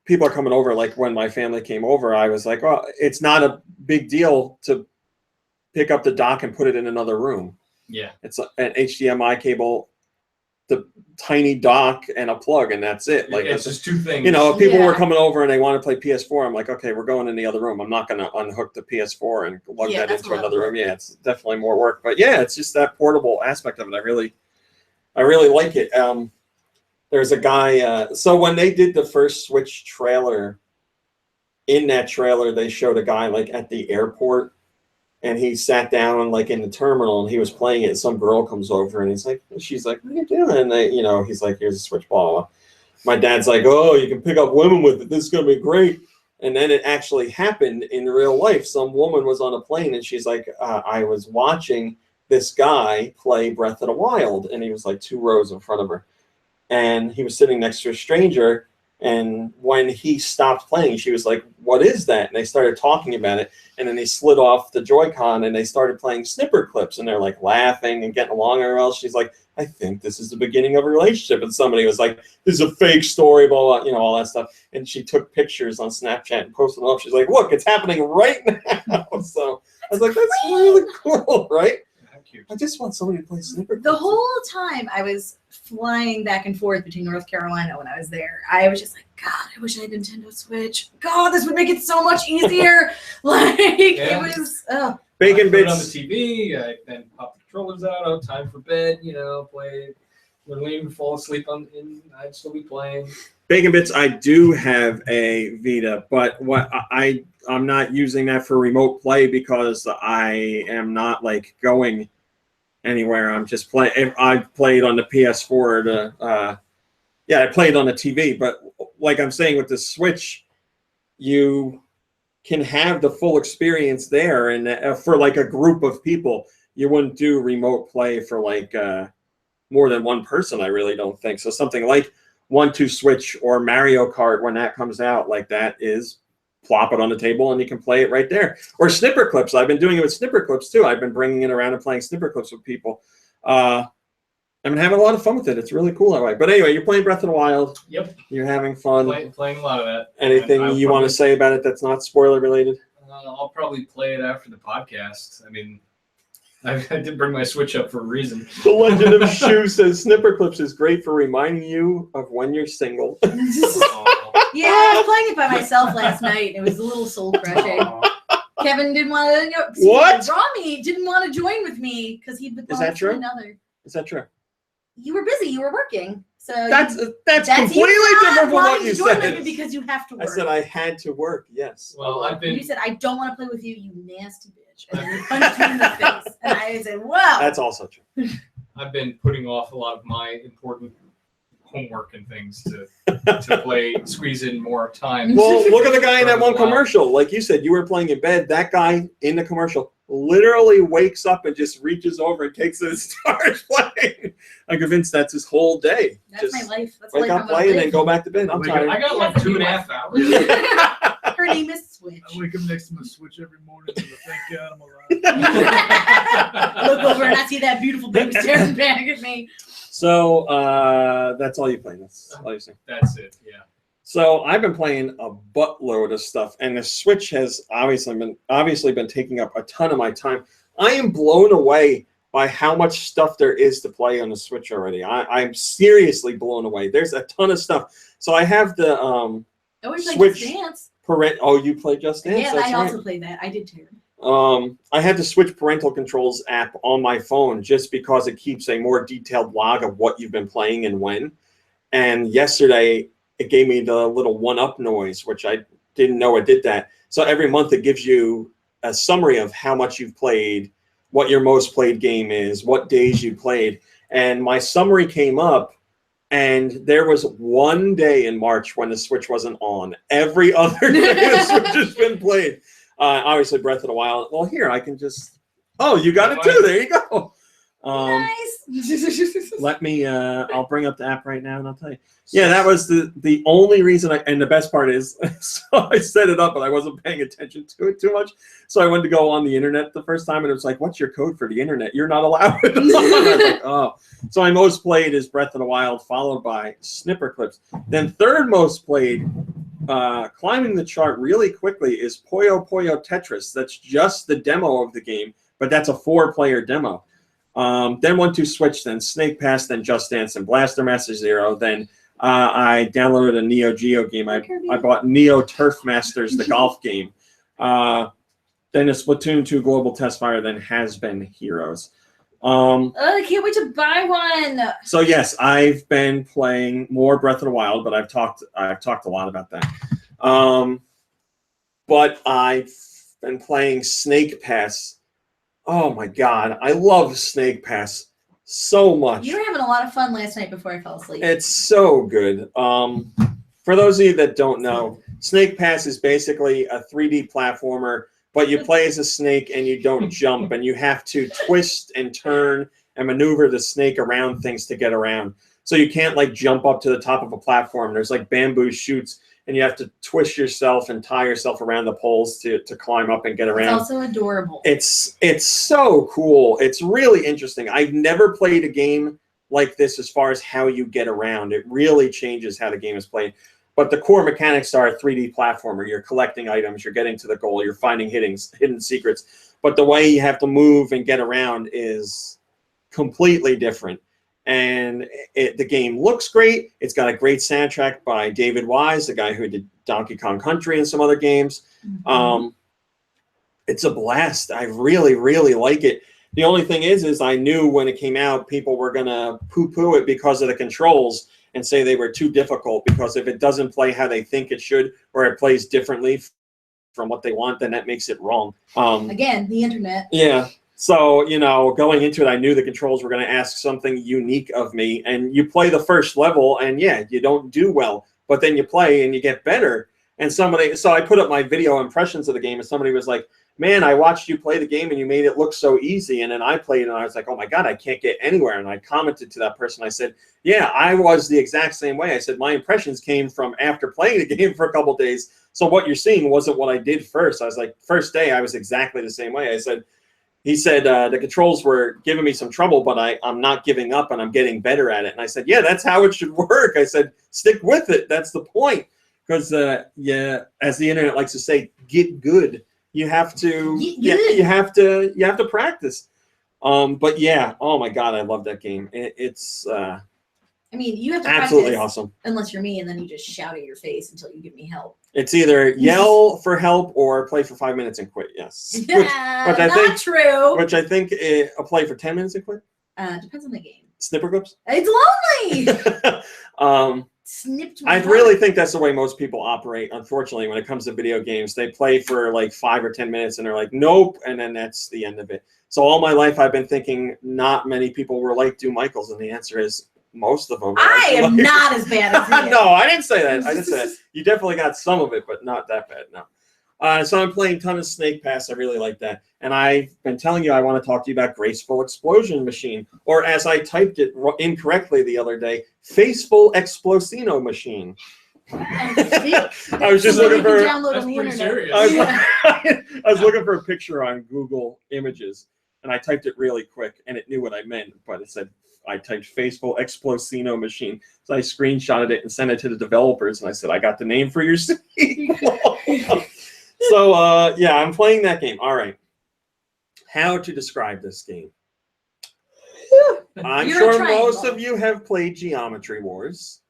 people are coming over, like when my family came over, I was like, well, it's not a big deal to pick up the dock and put it in another room. Yeah. It's an HDMI cable, the tiny dock, and a plug, and that's it. Like it's just two things. if people were Yeah. coming over and they want to play PS4, I'm like, okay, we're going in the other room. I'm not going to unhook the PS4 and plug Yeah, that that's into a lot of another room. work. Yeah, it's definitely more work. But yeah, it's just that portable aspect of it. I really like it. There's a guy. So when they did the first Switch trailer, in that trailer they showed a guy like at the airport, and he sat down like in the terminal and he was playing it. Some girl comes over and she's like, what are you doing? And they, he's like, here's a Switch, blah, blah, blah. My dad's like, oh, you can pick up women with it. This is going to be great. And then it actually happened in real life. Some woman was on a plane and she's like, I was watching this guy play Breath of the Wild, and he was like 2 rows in front of her. And he was sitting next to a stranger. And when he stopped playing, she was like, what is that? And they started talking about it. And then they slid off the Joy-Con and they started playing snipper clips. And they're like laughing and getting along. Or else she's like, I think this is the beginning of a relationship. And somebody was like, this is a fake story, blah, blah, all that stuff. And she took pictures on Snapchat and posted them up. She's like, look, it's happening right now. So I was like, that's really cool, right? I just want somebody to play snipper clips. The whole time I was flying back and forth between North Carolina when I was there, I was just like, God, I wish I had Nintendo Switch. God, this would make it so much easier. It was. Bacon Put it on the Bits. TV. I then pop the controllers out. Oh, time for bed. Play. When we would fall asleep I'd still be playing. Bacon Bits, I do have a Vita, but what I'm not using that for remote play because I am not like going anywhere. I'm just playing. I played on the PS4. I played on the TV, but like I'm saying with the Switch, you can have the full experience there, and for like a group of people, you wouldn't do remote play for like more than one person. I really don't think so. Something like 1-2 Switch or Mario Kart, when that comes out, like that is plop it on the table and you can play it right there. Or snipper clips. I've been doing it with snipper clips too. I've been bringing it around and playing snipper clips with people. I've been having a lot of fun with it. It's really cool that way. But anyway, you're playing Breath of the Wild. Yep. You're having fun. Playing a lot of that. Anything you want to say about it that's not spoiler related? I'll probably play it after the podcast. I mean, I did bring my Switch up for a reason. The Legend of Shu says snipper clips is great for reminding you of when you're single. Yeah, I was playing it by myself last night. It was a little soul crushing. Kevin didn't want to. What? Rami didn't want to join with me because he'd been Is that true? another. Is that true? You were busy. You were working. So That's completely you not different from what wanting you to join with said. me because you have to I work. said I had to work. Yes. Well, I've been. You said I don't want to play with you, you nasty bitch, and then you punched me in the face, and I said, "Well." That's also true. I've been putting off a lot of my important homework and things to play, squeeze in more time. Well, look at the guy in that one commercial. Like you said, you were playing in bed. That guy in the commercial literally wakes up and just reaches over and takes it and starts playing. I'm convinced that's his whole day. That's just my life. That's wake life up, play, and then go back to bed. I'm tired. I got like 2.5 hours. Her name is Switch. I wake up next to my Switch every morning and thank God I'm alive. Look over and I see that beautiful baby staring back at me. So that's all you play. That's all you're saying. That's it. Yeah. So I've been playing a buttload of stuff, and the Switch has obviously been taking up a ton of my time. I am blown away by how much stuff there is to play on the Switch already. I'm seriously blown away. There's a ton of stuff. So I have the Switch Just Dance. Oh, you play Just Dance? Yeah, That's I right. also played that. I did too. I had the Switch parental controls app on my phone just because it keeps a more detailed log of what you've been playing and when. And yesterday, it gave me the little one-up noise, which I didn't know it did that. So every month it gives you a summary of how much you've played, what your most played game is, what days you played. And my summary came up, and there was one day in March when the Switch wasn't on. Every other day the Switch has been played. Obviously, Breath of the Wild. Well, here, I can just... Oh, you got it too. There you go. Nice. Let me... I'll bring up the app right now, and I'll tell you. Yeah, that was the only reason and the best part is, so I set it up, but I wasn't paying attention to it too much. So I went to go on the internet the first time, and it was like, what's your code for the internet? You're not allowed. I was like, oh. So my most played is Breath of the Wild, followed by Snipper Clips. Then third most played, climbing the chart really quickly, is Puyo Puyo Tetris. That's just the demo of the game, but that's a 4-player demo. Then went to Switch, then Snake Pass, then Just Dance, and Blaster Master Zero. Then I downloaded a Neo Geo game. I bought Neo Turf Masters, the golf game. Then a Splatoon 2 Global Test Fire, then Has Been Heroes. I can't wait to buy one. So yes, I've been playing more Breath of the Wild, but I've talked a lot about that. But I've been playing Snake Pass. Oh my God, I love Snake Pass so much. You were having a lot of fun last night before I fell asleep. It's so good. For those of you that don't know, Snake Pass is basically a 3D platformer, but you play as a snake and you don't jump, and you have to twist and turn and maneuver the snake around things to get around. So you can't like jump up to the top of a platform. There's like bamboo chutes, and you have to twist yourself and tie yourself around the poles to climb up and get around. It's also adorable. It's so cool. It's really interesting. I've never played a game like this as far as how you get around. It really changes how the game is played. But the core mechanics are a 3D platformer. You're collecting items, you're getting to the goal, you're finding hidden secrets. But the way you have to move and get around is completely different. And the game looks great. It's got a great soundtrack by David Wise, the guy who did Donkey Kong Country and some other games. Mm-hmm. It's a blast. I really, really like it. The only thing is I knew when it came out, people were going to poo-poo it because of the controls and say they were too difficult, because if it doesn't play how they think it should, or it plays differently from what they want, then that makes it wrong. Again, the internet. Yeah. So, going into it, I knew the controls were going to ask something unique of me. And you play the first level, and yeah, you don't do well. But then you play, and you get better. And so I put up my video impressions of the game, and somebody was like, man, I watched you play the game, and you made it look so easy. And then I played, and I was like, oh, my God, I can't get anywhere. And I commented to that person. I said, yeah, I was the exact same way. I said, my impressions came from after playing the game for a couple of days. So what you're seeing wasn't what I did first. I was like, first day, I was exactly the same way. He said, the controls were giving me some trouble, but I'm not giving up, and I'm getting better at it. And I said, yeah, that's how it should work. I said, stick with it. That's the point. Because, yeah, as the internet likes to say, get good. You have to, you have to practice. But yeah, oh my God, I love that game. It's you have to absolutely practice, awesome. Unless you're me, and then you just shout at your face until you give me help. It's either yell for help or play for 5 minutes and quit. Yes, true. Which I think a play for 10 minutes and quit. Depends on the game. Snipper Clips. It's lonely. Snipped my I heart. really think that's the way most people operate. Unfortunately, when it comes to video games, they play for like 5 or 10 minutes and they're like, nope, and then that's the end of it. So all my life, I've been thinking not many people were like Do Michaels, and the answer is most of them. I am not as bad as you. No, I didn't say that. I didn't say that. You definitely got some of it, but not that bad. No. So I'm playing a ton of Snake Pass. I really like that. And I've been telling you I want to talk to you about Graceful Explosion Machine, or as I typed it incorrectly the other day, Faceful Explosino Machine. I was just looking for. Download on the internet. I was looking for a picture on Google Images, and I typed it really quick, and it knew what I meant, but it said I typed Graceful Explosion Machine. So I screenshotted it and sent it to the developers, and I said, I got the name for your sequel. So, yeah, I'm playing that game. All right. How to describe this game? I'm You're a sure triangle. most of you have played Geometry Wars.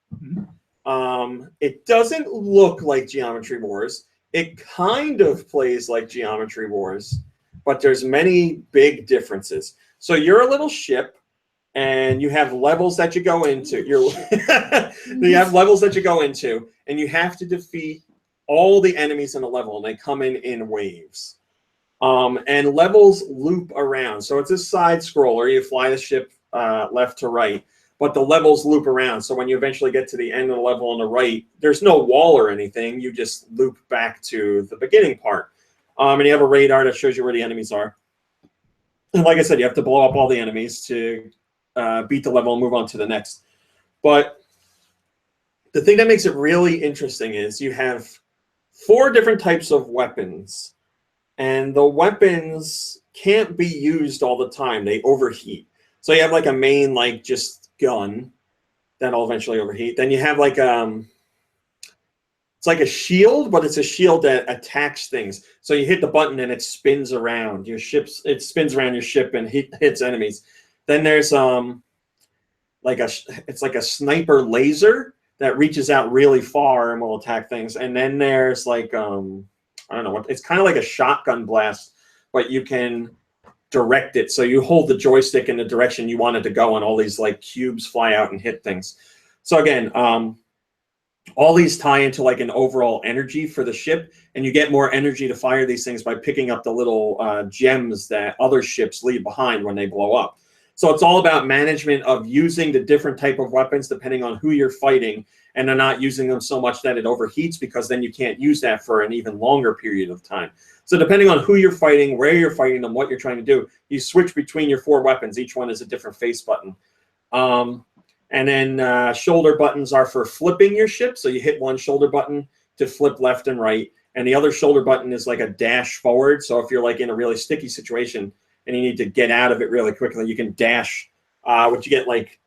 It doesn't look like Geometry Wars. It kind of plays like Geometry Wars, but there's many big differences. So you're a little ship, and you have levels that you go into. You have levels that you go into, and you have to defeat all the enemies in a level, and they come in waves. And levels loop around. So it's a side scroller. You fly the ship left to right, but the levels loop around. So when you eventually get to the end of the level on the right, there's no wall or anything. You just loop back to the beginning part. And you have a radar that shows you where the enemies are. And like I said, you have to blow up all the enemies to beat the level and move on to the next. But the thing that makes it really interesting is you have 4 different types of weapons. And the weapons can't be used all the time. They overheat. So you have like a main, like just gun that'll eventually overheat. Then you have like it's like a shield, but it's a shield that attacks things. So you hit the button and it spins around your ships. It spins around your ship and hits enemies. Then there's it's like a sniper laser that reaches out really far and will attack things. And then there's like I don't know what, it's kind of like a shotgun blast, but you can direct it. So you hold the joystick in the direction you want it to go, and all these like cubes fly out and hit things. So again, all these tie into like an overall energy for the ship, and you get more energy to fire these things by picking up the little gems that other ships leave behind when they blow up. So it's all about management of using the different type of weapons depending on who you're fighting, and they're not using them so much that it overheats, because then you can't use that for an even longer period of time. So depending on who you're fighting, where you're fighting them, what you're trying to do, you switch between your 4 weapons. Each one is a different face button. And then shoulder buttons are for flipping your ship. So you hit one shoulder button to flip left and right. And the other shoulder button is like a dash forward. So if you're like in a really sticky situation and you need to get out of it really quickly, you can dash, which you get like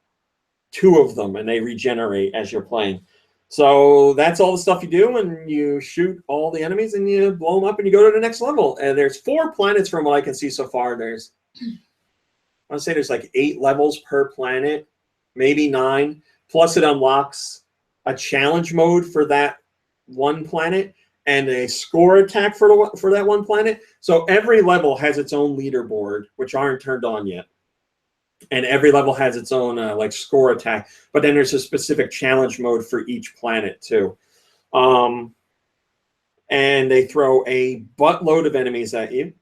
2 of them, and they regenerate as you're playing. So that's all the stuff you do, and you shoot all the enemies and you blow them up and you go to the next level. And there's 4 planets from what I can see so far. There's, I want to say there's like 8 levels per planet, maybe 9. Plus it unlocks a challenge mode for that one planet and a score attack for that one planet. So every level has its own leaderboard, which aren't turned on yet. And every level has its own like score attack, but then there's a specific challenge mode for each planet too. And they throw a buttload of enemies at you,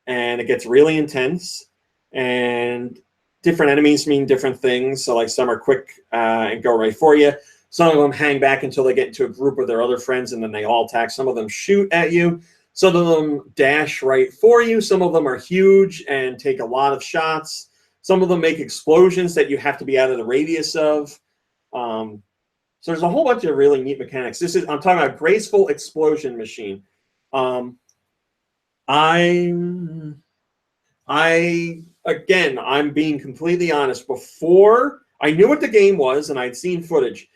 and it gets really intense. And different enemies mean different things. So like some are quick and go right for you. Some of them hang back until they get into a group with their other friends, and then they all attack. Some of them shoot at you. Some of them dash right for you. Some of them are huge and take a lot of shots. Some of them make explosions that you have to be out of the radius of. So there's a whole bunch of really neat mechanics. I'm talking about Graceful Explosion Machine. I'm being completely honest. Before I knew what the game was and I'd seen footage,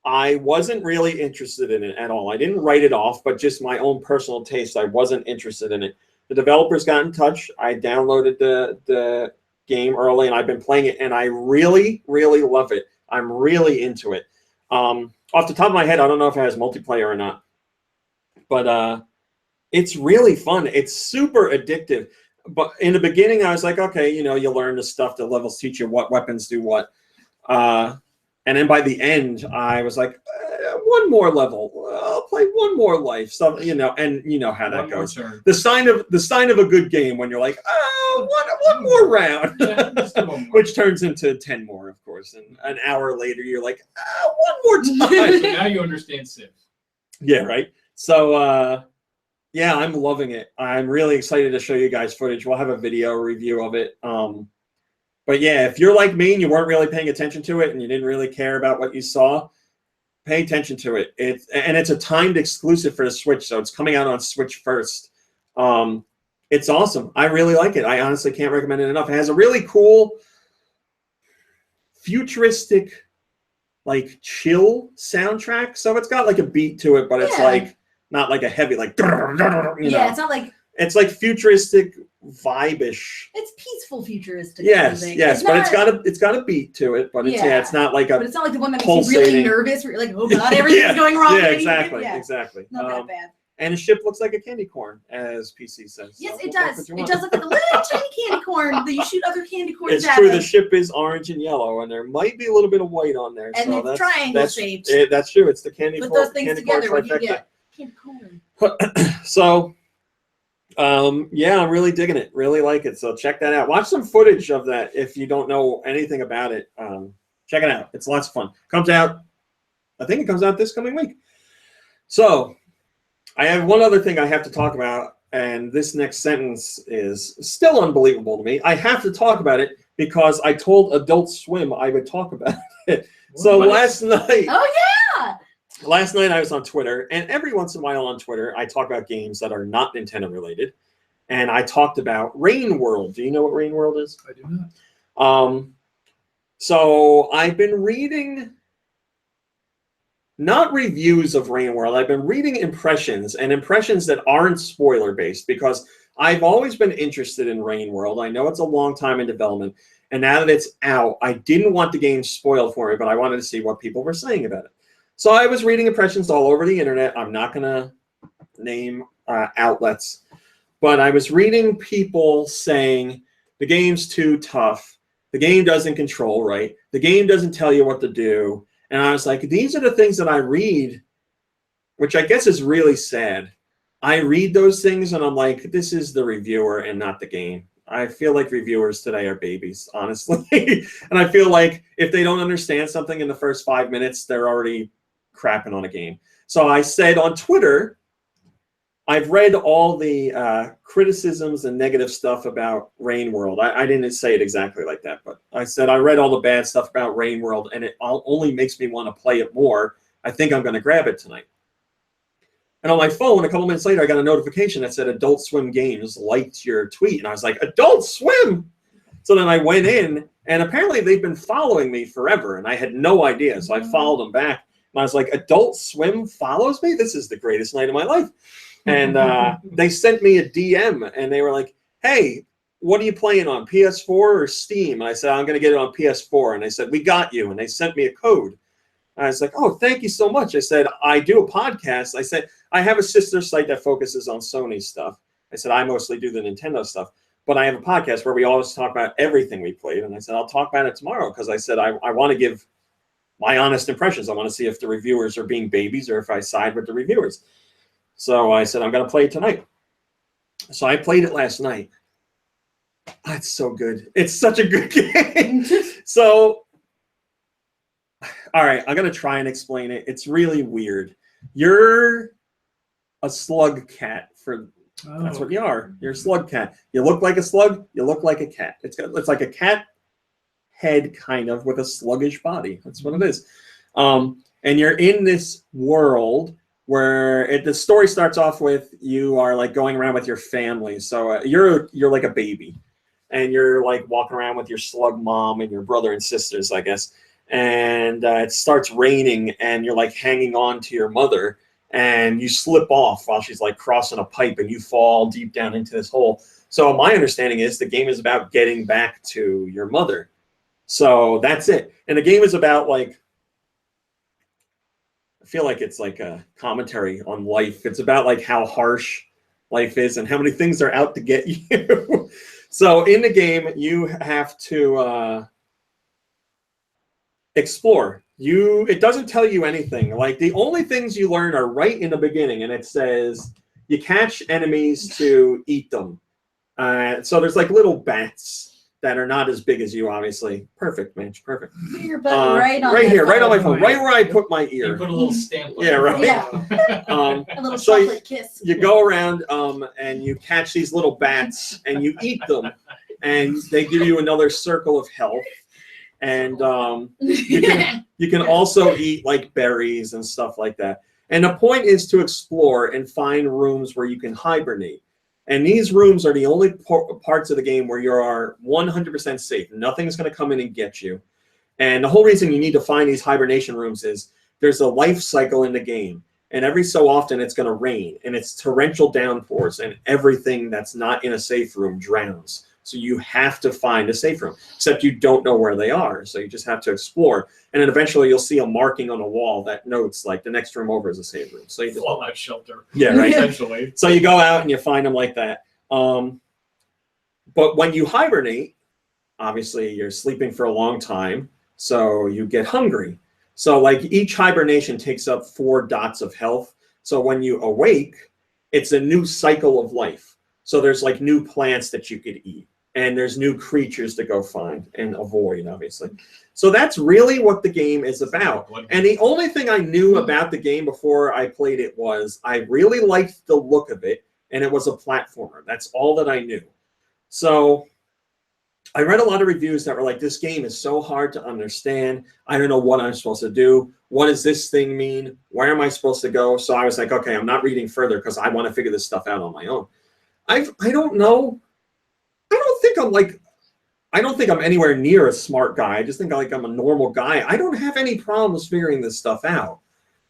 I wasn't really interested in it at all. I didn't write it off, but just my own personal taste, I wasn't interested in it. The developers got in touch. I downloaded the game early, and I've been playing it, and I really, really love it. I'm really into it. Off the top of my head, I don't know if it has multiplayer or not, but it's really fun. It's super addictive. But in the beginning, I was like, okay, you learn the stuff. The levels teach you what weapons do what. And then by the end, I was like, one more level. I'll play one more life. So, and you know how that goes. The sign of a good game when you're like, one more round, which turns into 10 more, of course. And an hour later, you're like, one more time. So now you understand Civ. Yeah, right. So, yeah, I'm loving it. I'm really excited to show you guys footage. We'll have a video review of it. But yeah, if you're like me and you weren't really paying attention to it and you didn't really care about what you saw, pay attention to it. It's a timed exclusive for the Switch, so it's coming out on Switch first. It's awesome. I really like it. I honestly can't recommend it enough. It has a really cool futuristic, like chill soundtrack. So it's got like a beat to it, but it's like not like a heavy like. You know? It's not like. It's like futuristic, vibe-ish. It's peaceful futuristic. Yes, music. yes, but it's got a beat to it, but it's not like a. But it's not like the one that makes you really nervous. Where you're like, oh god, everything's going wrong. Yeah, exactly, exactly. Not that bad. And the ship looks like a candy corn, as PC says. Yes, so it does. It does look like a little tiny candy corn that you shoot other candy corns it's at. true. The ship is orange and yellow, and there might be a little bit of white on there. And so it's triangle shaped. That's true. It's the candy corn. Put those things candy together, corn what do you trifecta. get? Candy corn. So, yeah, I'm really digging it. Really like it. So check that out. Watch some footage of that if you don't know anything about it. Check it out. It's lots of fun. Comes out. I think it comes out this coming week. So. I have one other thing I have to talk about, and this next sentence is still unbelievable to me. I have to talk about it because I told Adult Swim I would talk about it. So last night... Oh, yeah! Last night I was on Twitter, and every once in a while on Twitter, I talk about games that are not Nintendo related. And I talked about Rain World. Do you know what Rain World is? I do not. So I've been reading... not reviews of Rain World. I've been reading impressions, and impressions that aren't spoiler-based, because I've always been interested in Rain World. I know it's a long time in development, and now that it's out, I didn't want the game spoiled for me, but I wanted to see what people were saying about it. So I was reading impressions all over the internet. I'm not going to name outlets, but I was reading people saying the game's too tough, the game doesn't control right, the game doesn't tell you what to do. And I was like, these are the things that I read, which I guess is really sad. I read those things and I'm like, this is the reviewer and not the game. I feel like reviewers today are babies, honestly. And I feel like if they don't understand something in the first 5 minutes, they're already crapping on a game. So I said on Twitter, I've read all the criticisms and negative stuff about Rain World. I didn't say it exactly like that, but I said I read all the bad stuff about Rain World, and it only makes me want to play it more. I think I'm going to grab it tonight. And on my phone, a couple minutes later, I got a notification that said Adult Swim Games liked your tweet. And I was like, Adult Swim? So then I went in, and apparently they've been following me forever, and I had no idea. So I followed them back, and I was like, Adult Swim follows me? This is the greatest night of my life. And they sent me a DM, and they were like, hey, what are you playing on, PS4 or Steam? And I said, I'm going to get it on PS4. And they said, we got you. And they sent me a code. And I was like, oh, thank you so much. I said, I do a podcast. I said, I have a sister site that focuses on Sony stuff. I said, I mostly do the Nintendo stuff. But I have a podcast where we always talk about everything we played. And I said, I'll talk about it tomorrow, because I said, I want to give my honest impressions. I want to see if the reviewers are being babies or if I side with the reviewers. So I said, I'm going to play it tonight. So I played it last night. It's so good. It's such a good game. So, all right, I'm going to try and explain it. It's really weird. You're a slug cat. That's what you are. You're a slug cat. You look like a slug. You look like a cat. It's like a cat head, kind of, with a sluggish body. That's what it is. And you're in this world where the story starts off with you are like going around with your family. So you're like a baby, and you're like walking around with your slug mom and your brother and sisters, I guess. And it starts raining, and you're like hanging on to your mother, and you slip off while she's like crossing a pipe, and you fall deep down into this hole. So my understanding is the game is about getting back to your mother. So that's it. And the game is about like, I feel like it's like a commentary on life. It's about like how harsh life is and how many things are out to get you. So in the game, you have to explore. It doesn't tell you anything. Like the only things you learn are right in the beginning, and it says you catch enemies to eat them. So there's like little bats that are not as big as you, obviously. Perfect, Mitch. Perfect. Your button right here, right on my phone, right where I put my ear. You put a little stamp. Yeah, right. Yeah. A little so chocolate kiss. You go around and you catch these little bats and you eat them, and they give you another circle of health. And you can also eat like berries and stuff like that. And the point is to explore and find rooms where you can hibernate. And these rooms are the only parts of the game where you are 100% safe. Nothing's going to come in and get you. And the whole reason you need to find these hibernation rooms is there's a life cycle in the game. And every so often it's going to rain, and it's torrential downpours, and everything that's not in a safe room drowns. So you have to find a safe room, except you don't know where they are. So you just have to explore. And then eventually you'll see a marking on a wall that notes like the next room over is a safe room. So you just, Fallout shelter. yeah, right. Essentially. So you go out and you find them like that. But when you hibernate, obviously you're sleeping for a long time, so you get hungry. So like each hibernation takes up 4 dots of health. So when you awake, it's a new cycle of life. So there's like new plants that you could eat, and there's new creatures to go find and avoid, obviously. So that's really what the game is about. And the only thing I knew about the game before I played it was I really liked the look of it, and it was a platformer. That's all that I knew. So I read a lot of reviews that were like, this game is so hard to understand. I don't know what I'm supposed to do. What does this thing mean? Where am I supposed to go? So I was like, okay, I'm not reading further because I want to figure this stuff out on my own. I don't know. I don't think I'm anywhere near a smart guy. I just think like I'm a normal guy. I don't have any problems figuring this stuff out.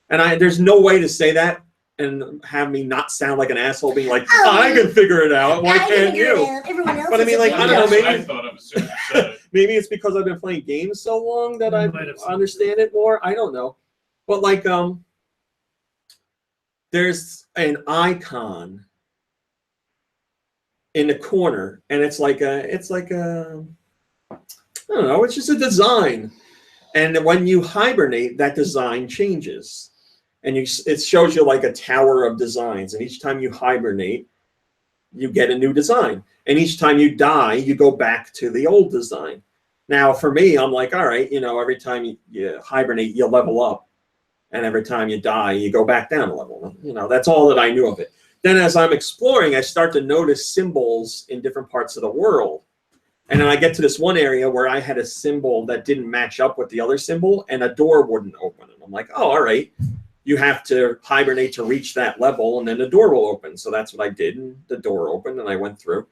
And there's no way to say that and have me not sound like an asshole being like, I can figure it out. Why can't you? Everyone else But I mean, like, I don't know, maybe I thought of as soon as you said it. maybe it's because I've been playing games so long that I understand it more. I don't know. But like, there's an icon in the corner, and it's like a, I don't know, it's just a design. And when you hibernate, that design changes. And it shows you like a tower of designs. And each time you hibernate, you get a new design. And each time you die, you go back to the old design. Now, for me, I'm like, all right, every time you hibernate, you level up. And every time you die, you go back down a level. That's all that I knew of it. Then as I'm exploring, I start to notice symbols in different parts of the world. And then I get to this one area where I had a symbol that didn't match up with the other symbol, and a door wouldn't open. And I'm like, oh, all right. You have to hibernate to reach that level, and then the door will open. So that's what I did, and the door opened, and I went through.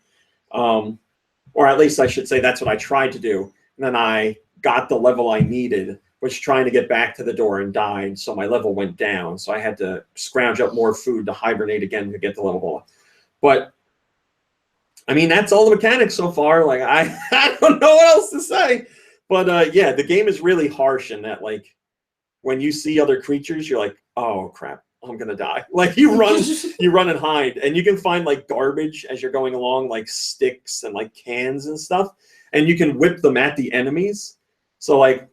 Or at least I should say that's what I tried to do. And then I got the level I needed, was trying to get back to the door and died, so my level went down. So I had to scrounge up more food to hibernate again to get the level up. But, I mean, that's all the mechanics so far. Like, I don't know what else to say. But, yeah, the game is really harsh in that, like, when you see other creatures, you're like, oh crap, I'm gonna die. Like you run and hide, and you can find like garbage as you're going along, like sticks and like cans and stuff, and you can whip them at the enemies. So like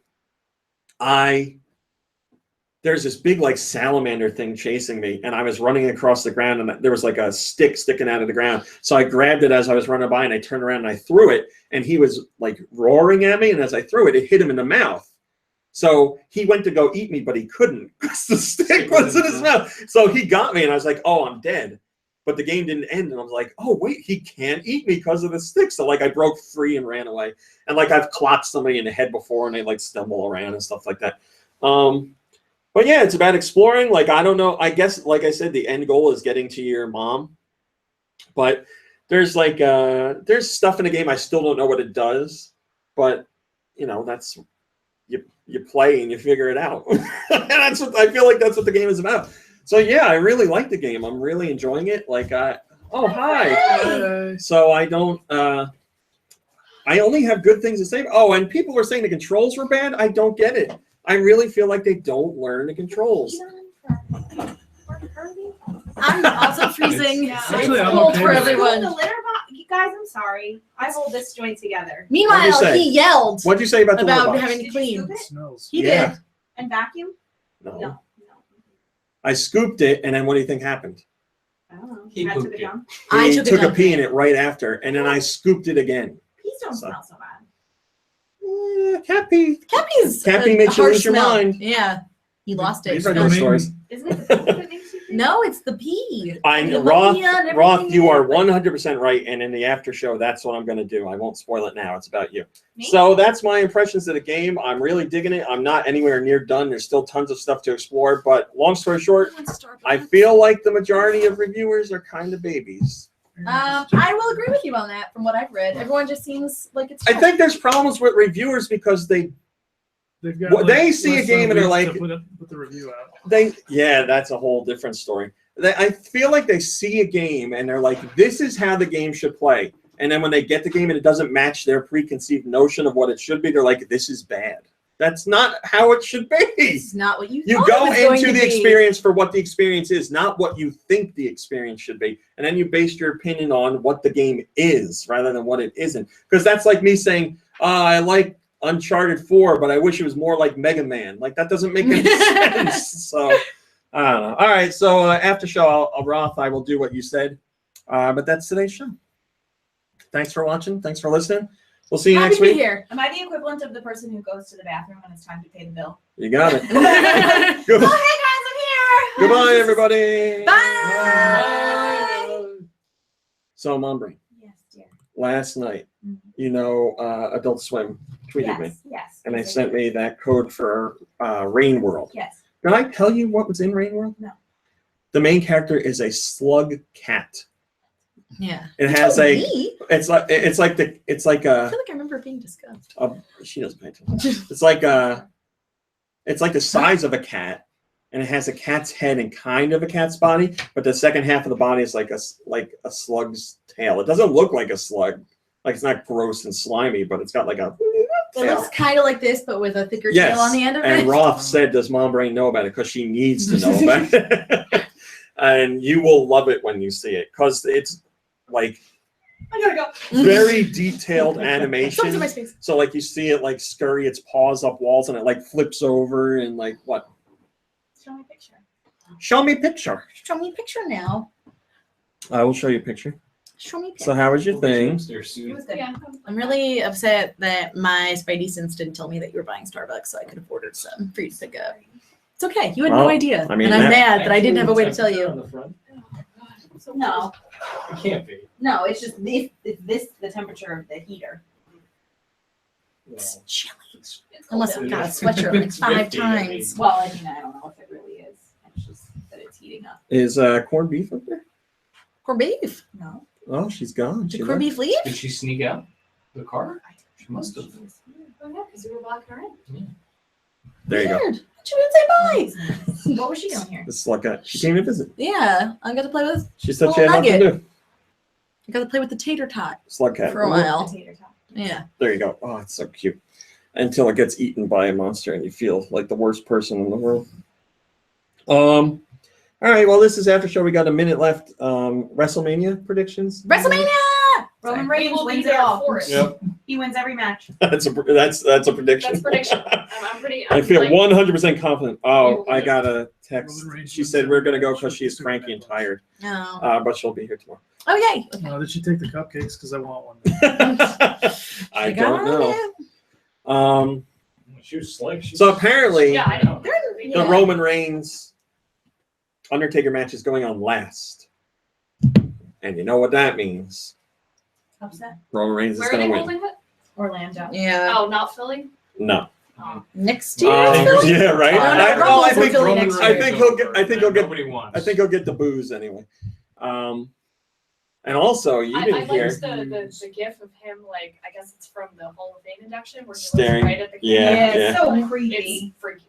there's this big like salamander thing chasing me, and I was running across the ground, and there was like a stick sticking out of the ground. So I grabbed it as I was running by, and I turned around and I threw it, and he was like roaring at me, and as I threw it, it hit him in the mouth. So he went to go eat me, but he couldn't because the stick was in his mouth. So he got me, and I was like, oh, I'm dead. But the game didn't end, and I was like, oh, wait, he can't eat me because of the stick. So, like, I broke free and ran away. And, like, I've clocked somebody in the head before, and they, like, stumble around and stuff like that. But, yeah, it's about exploring. Like, I don't know. I guess, like I said, the end goal is getting to your mom. But there's, like, there's stuff in the game I still don't know what it does. But, that's... You play and you figure it out. And that's what I feel like that's what the game is about. So yeah, I really like the game. I'm really enjoying it. Like hi. So I don't I only have good things to say. Oh, and people were saying the controls were bad. I don't get it. I really feel like they don't learn the controls. I'm also freezing. Yeah. Actually, It's I'm cold okay for with it. everyone. The litter box, you guys, I'm sorry. I hold this joint together. What'd you Meanwhile, say? he yelled What'd you say about the litter about box? having to Did you clean. scoop It it? smells. He Yeah. did. And vacuum? No. No. I scooped it, and then what do you think happened? I don't know. He I took pooped it it. down. I He took took it a down. pee in it right after, and then I scooped it again. Peas don't So- smell so bad. Cat pee. Cappy's Cat pee a makes you harsh lose your smell. mind. Yeah, he lost it. We've heard those stories. Isn't it the pee that makes you feel? No, it's the pee. I'm The Roth. ammonia and Roth, everything you in are it, but- 100% right. And in the after show, that's what I'm going to do. I won't spoil it now. It's about you. Me? So that's my impressions of the game. I'm really digging it. I'm not anywhere near done. There's still tons of stuff to explore. But long story short, I feel like the majority of reviewers are kind of babies. I will agree with you on that. From what I've read, everyone just seems like it's. I think there's problems with reviewers because they They've got, Well, they see a less than game and they're week like- to put the review out. That's a whole different story. I feel like they see a game and they're like, this is how the game should play. And then when they get the game and it doesn't match their preconceived notion of what it should be, they're like, this is bad. That's not how it should be. It's not what you You thought go it was going into to the be. experience for what the experience is, not what you think the experience should be. And then you base your opinion on what the game is rather than what it isn't. Because that's like me saying, I like Uncharted 4, but I wish it was more like Mega Man. Like, that doesn't make any sense. So, I don't know. All right, so after show, Roth, I will do what you said. But that's today's show. Thanks for watching. Thanks for listening. We'll see you Happy next to be week. here. Am I the equivalent of the person who goes to the bathroom when it's time to pay the bill? You got it. Oh, Goodbye. hey guys, I'm here. Goodbye, everybody. Bye. So, Mom Brain, Yes, dear. last night, Mhm. Adult Swim tweeted me, Yes. and they sent me that code for Rain World. Yes. Did I tell you what was in Rain World? No. The main character is a slug cat. Yeah. It You has told a. me. It's like I feel like I remember it being discussed. she doesn't pay attention. It's like the size of a cat, and it has a cat's head and kind of a cat's body, but the second half of the body is like a slug's tail. It doesn't look like a slug. Like, it's not gross and slimy, but it's got like a It tail. looks kind of like this, but with a thicker Yes, tail on the end of and it. Roth said, does Mom Brain know about it? Because she needs to know about it. And you will love it when you see it, because it's like I gotta go. very detailed Someone's in animation. my space. So like you see it like scurry its paws up walls, and it like flips over and like what? Show me a picture. Show me a picture. Show me a picture now. I will show you a picture. Show me a picture. So how was your thing? Upstairs soon. It was good. Yeah. I'm really upset that my Spidey sense didn't tell me that you were buying Starbucks, so I could have ordered some for you to pick up. It's okay. You had Well, no idea. I mean, and I'm that- mad that I didn't have a way to tell On you. the front? No, It can't be. no, it's just this the temperature of the heater. Well, It's chilly. it's- Unless I've It got a is. sweatshirt like It's 5 50, I mean. times. Well, I mean, I don't know if it really is. It's just that it's heating up. Is corned beef up there? Corned beef. No. Oh, she's gone. Did She corned left. beef leave? Did she sneak out the car? She must have. Oh, yeah, because we were blocking her in. There you go. Weird. She didn't say bye. What was she doing here? This is like she came to visit. Yeah, I got to play with. She said Little she had nothing to nugget. do. I got to play with the tater tot Slug cat. for a while. Potato top. Yeah. There you go. Oh, it's so cute. Until it gets eaten by a monster and you feel like the worst person in the world. All right. Well, this is after show. We got a minute left. WrestleMania predictions. WrestleMania. Roman We Reigns will be wins it there all. for it. Yep. He wins every match. That's a prediction. That's prediction. I'm pretty. I I'm feel like, 100% confident. Oh, You- I got a text. Roman Reigns She wins said we're gonna every go match. because she's cranky and tired. No. But she'll be here tomorrow. Oh yay. Okay. No, did she take the cupcakes? Because I want one. I You got don't know. it. She was slick. She So was- apparently, Yeah, I know. They're- the yeah. Roman Reigns Undertaker match is going on last, and you know what that means. Upset. Roman Reigns is Where are going they to win. holding it? Orlando. Yeah. Oh, not Philly. No. Oh. Next year. Yeah, right. No, no, I Rumble's in think Philly Roman next I Reigns think is he'll get. over, I think and he'll get. Nobody wants. I think he'll get the booze anyway. And also, you I didn't liked hear. the gif of him, like, I guess it's from the Hall of Fame induction where he Staring. looks right at the Yeah, camera. It's so It's creepy. freaky.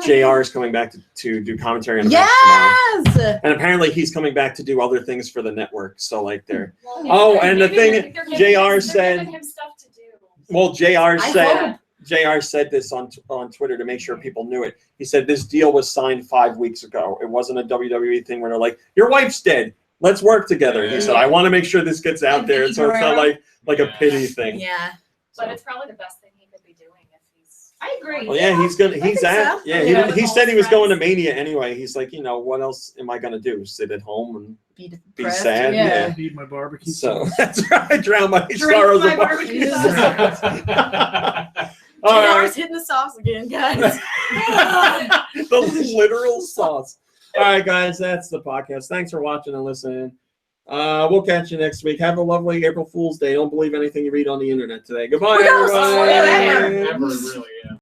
JR is coming back to do commentary on the match tomorrow. Yes. And apparently he's coming back to do other things for the network. So like they're Well, Oh, maybe and the they're thing- giving JR him- said- they're giving him stuff to do. well, JR I said hope. JR said this on Twitter to make sure people knew it. He said this deal was signed 5 weeks ago. It wasn't a WWE thing where they're like, your wife's dead. Let's work together. He said, I want to make sure this gets out there, so it's not like a pity thing. Yeah. But it's probably the best thing he could be doing if he's. I agree. Well, yeah, he's gonna. He's think at. so. Yeah, Yeah, he with said all he was his going to friends. Mania anyway. He's like, what else am I gonna do? Sit at home and Be be depressed. sad? Yeah. Yeah. Eat my barbecue. So sauce. that's right. Drown my Drink sorrows my of barbecue barbecue. sauce. All JR's right. hitting the sauce again, guys. The literal sauce. All right, guys, that's the podcast. Thanks for watching and listening. We'll catch you next week. Have a lovely April Fool's Day. Don't believe anything you read on the internet today. Goodbye, We don't everybody. swear. Never really. Yeah.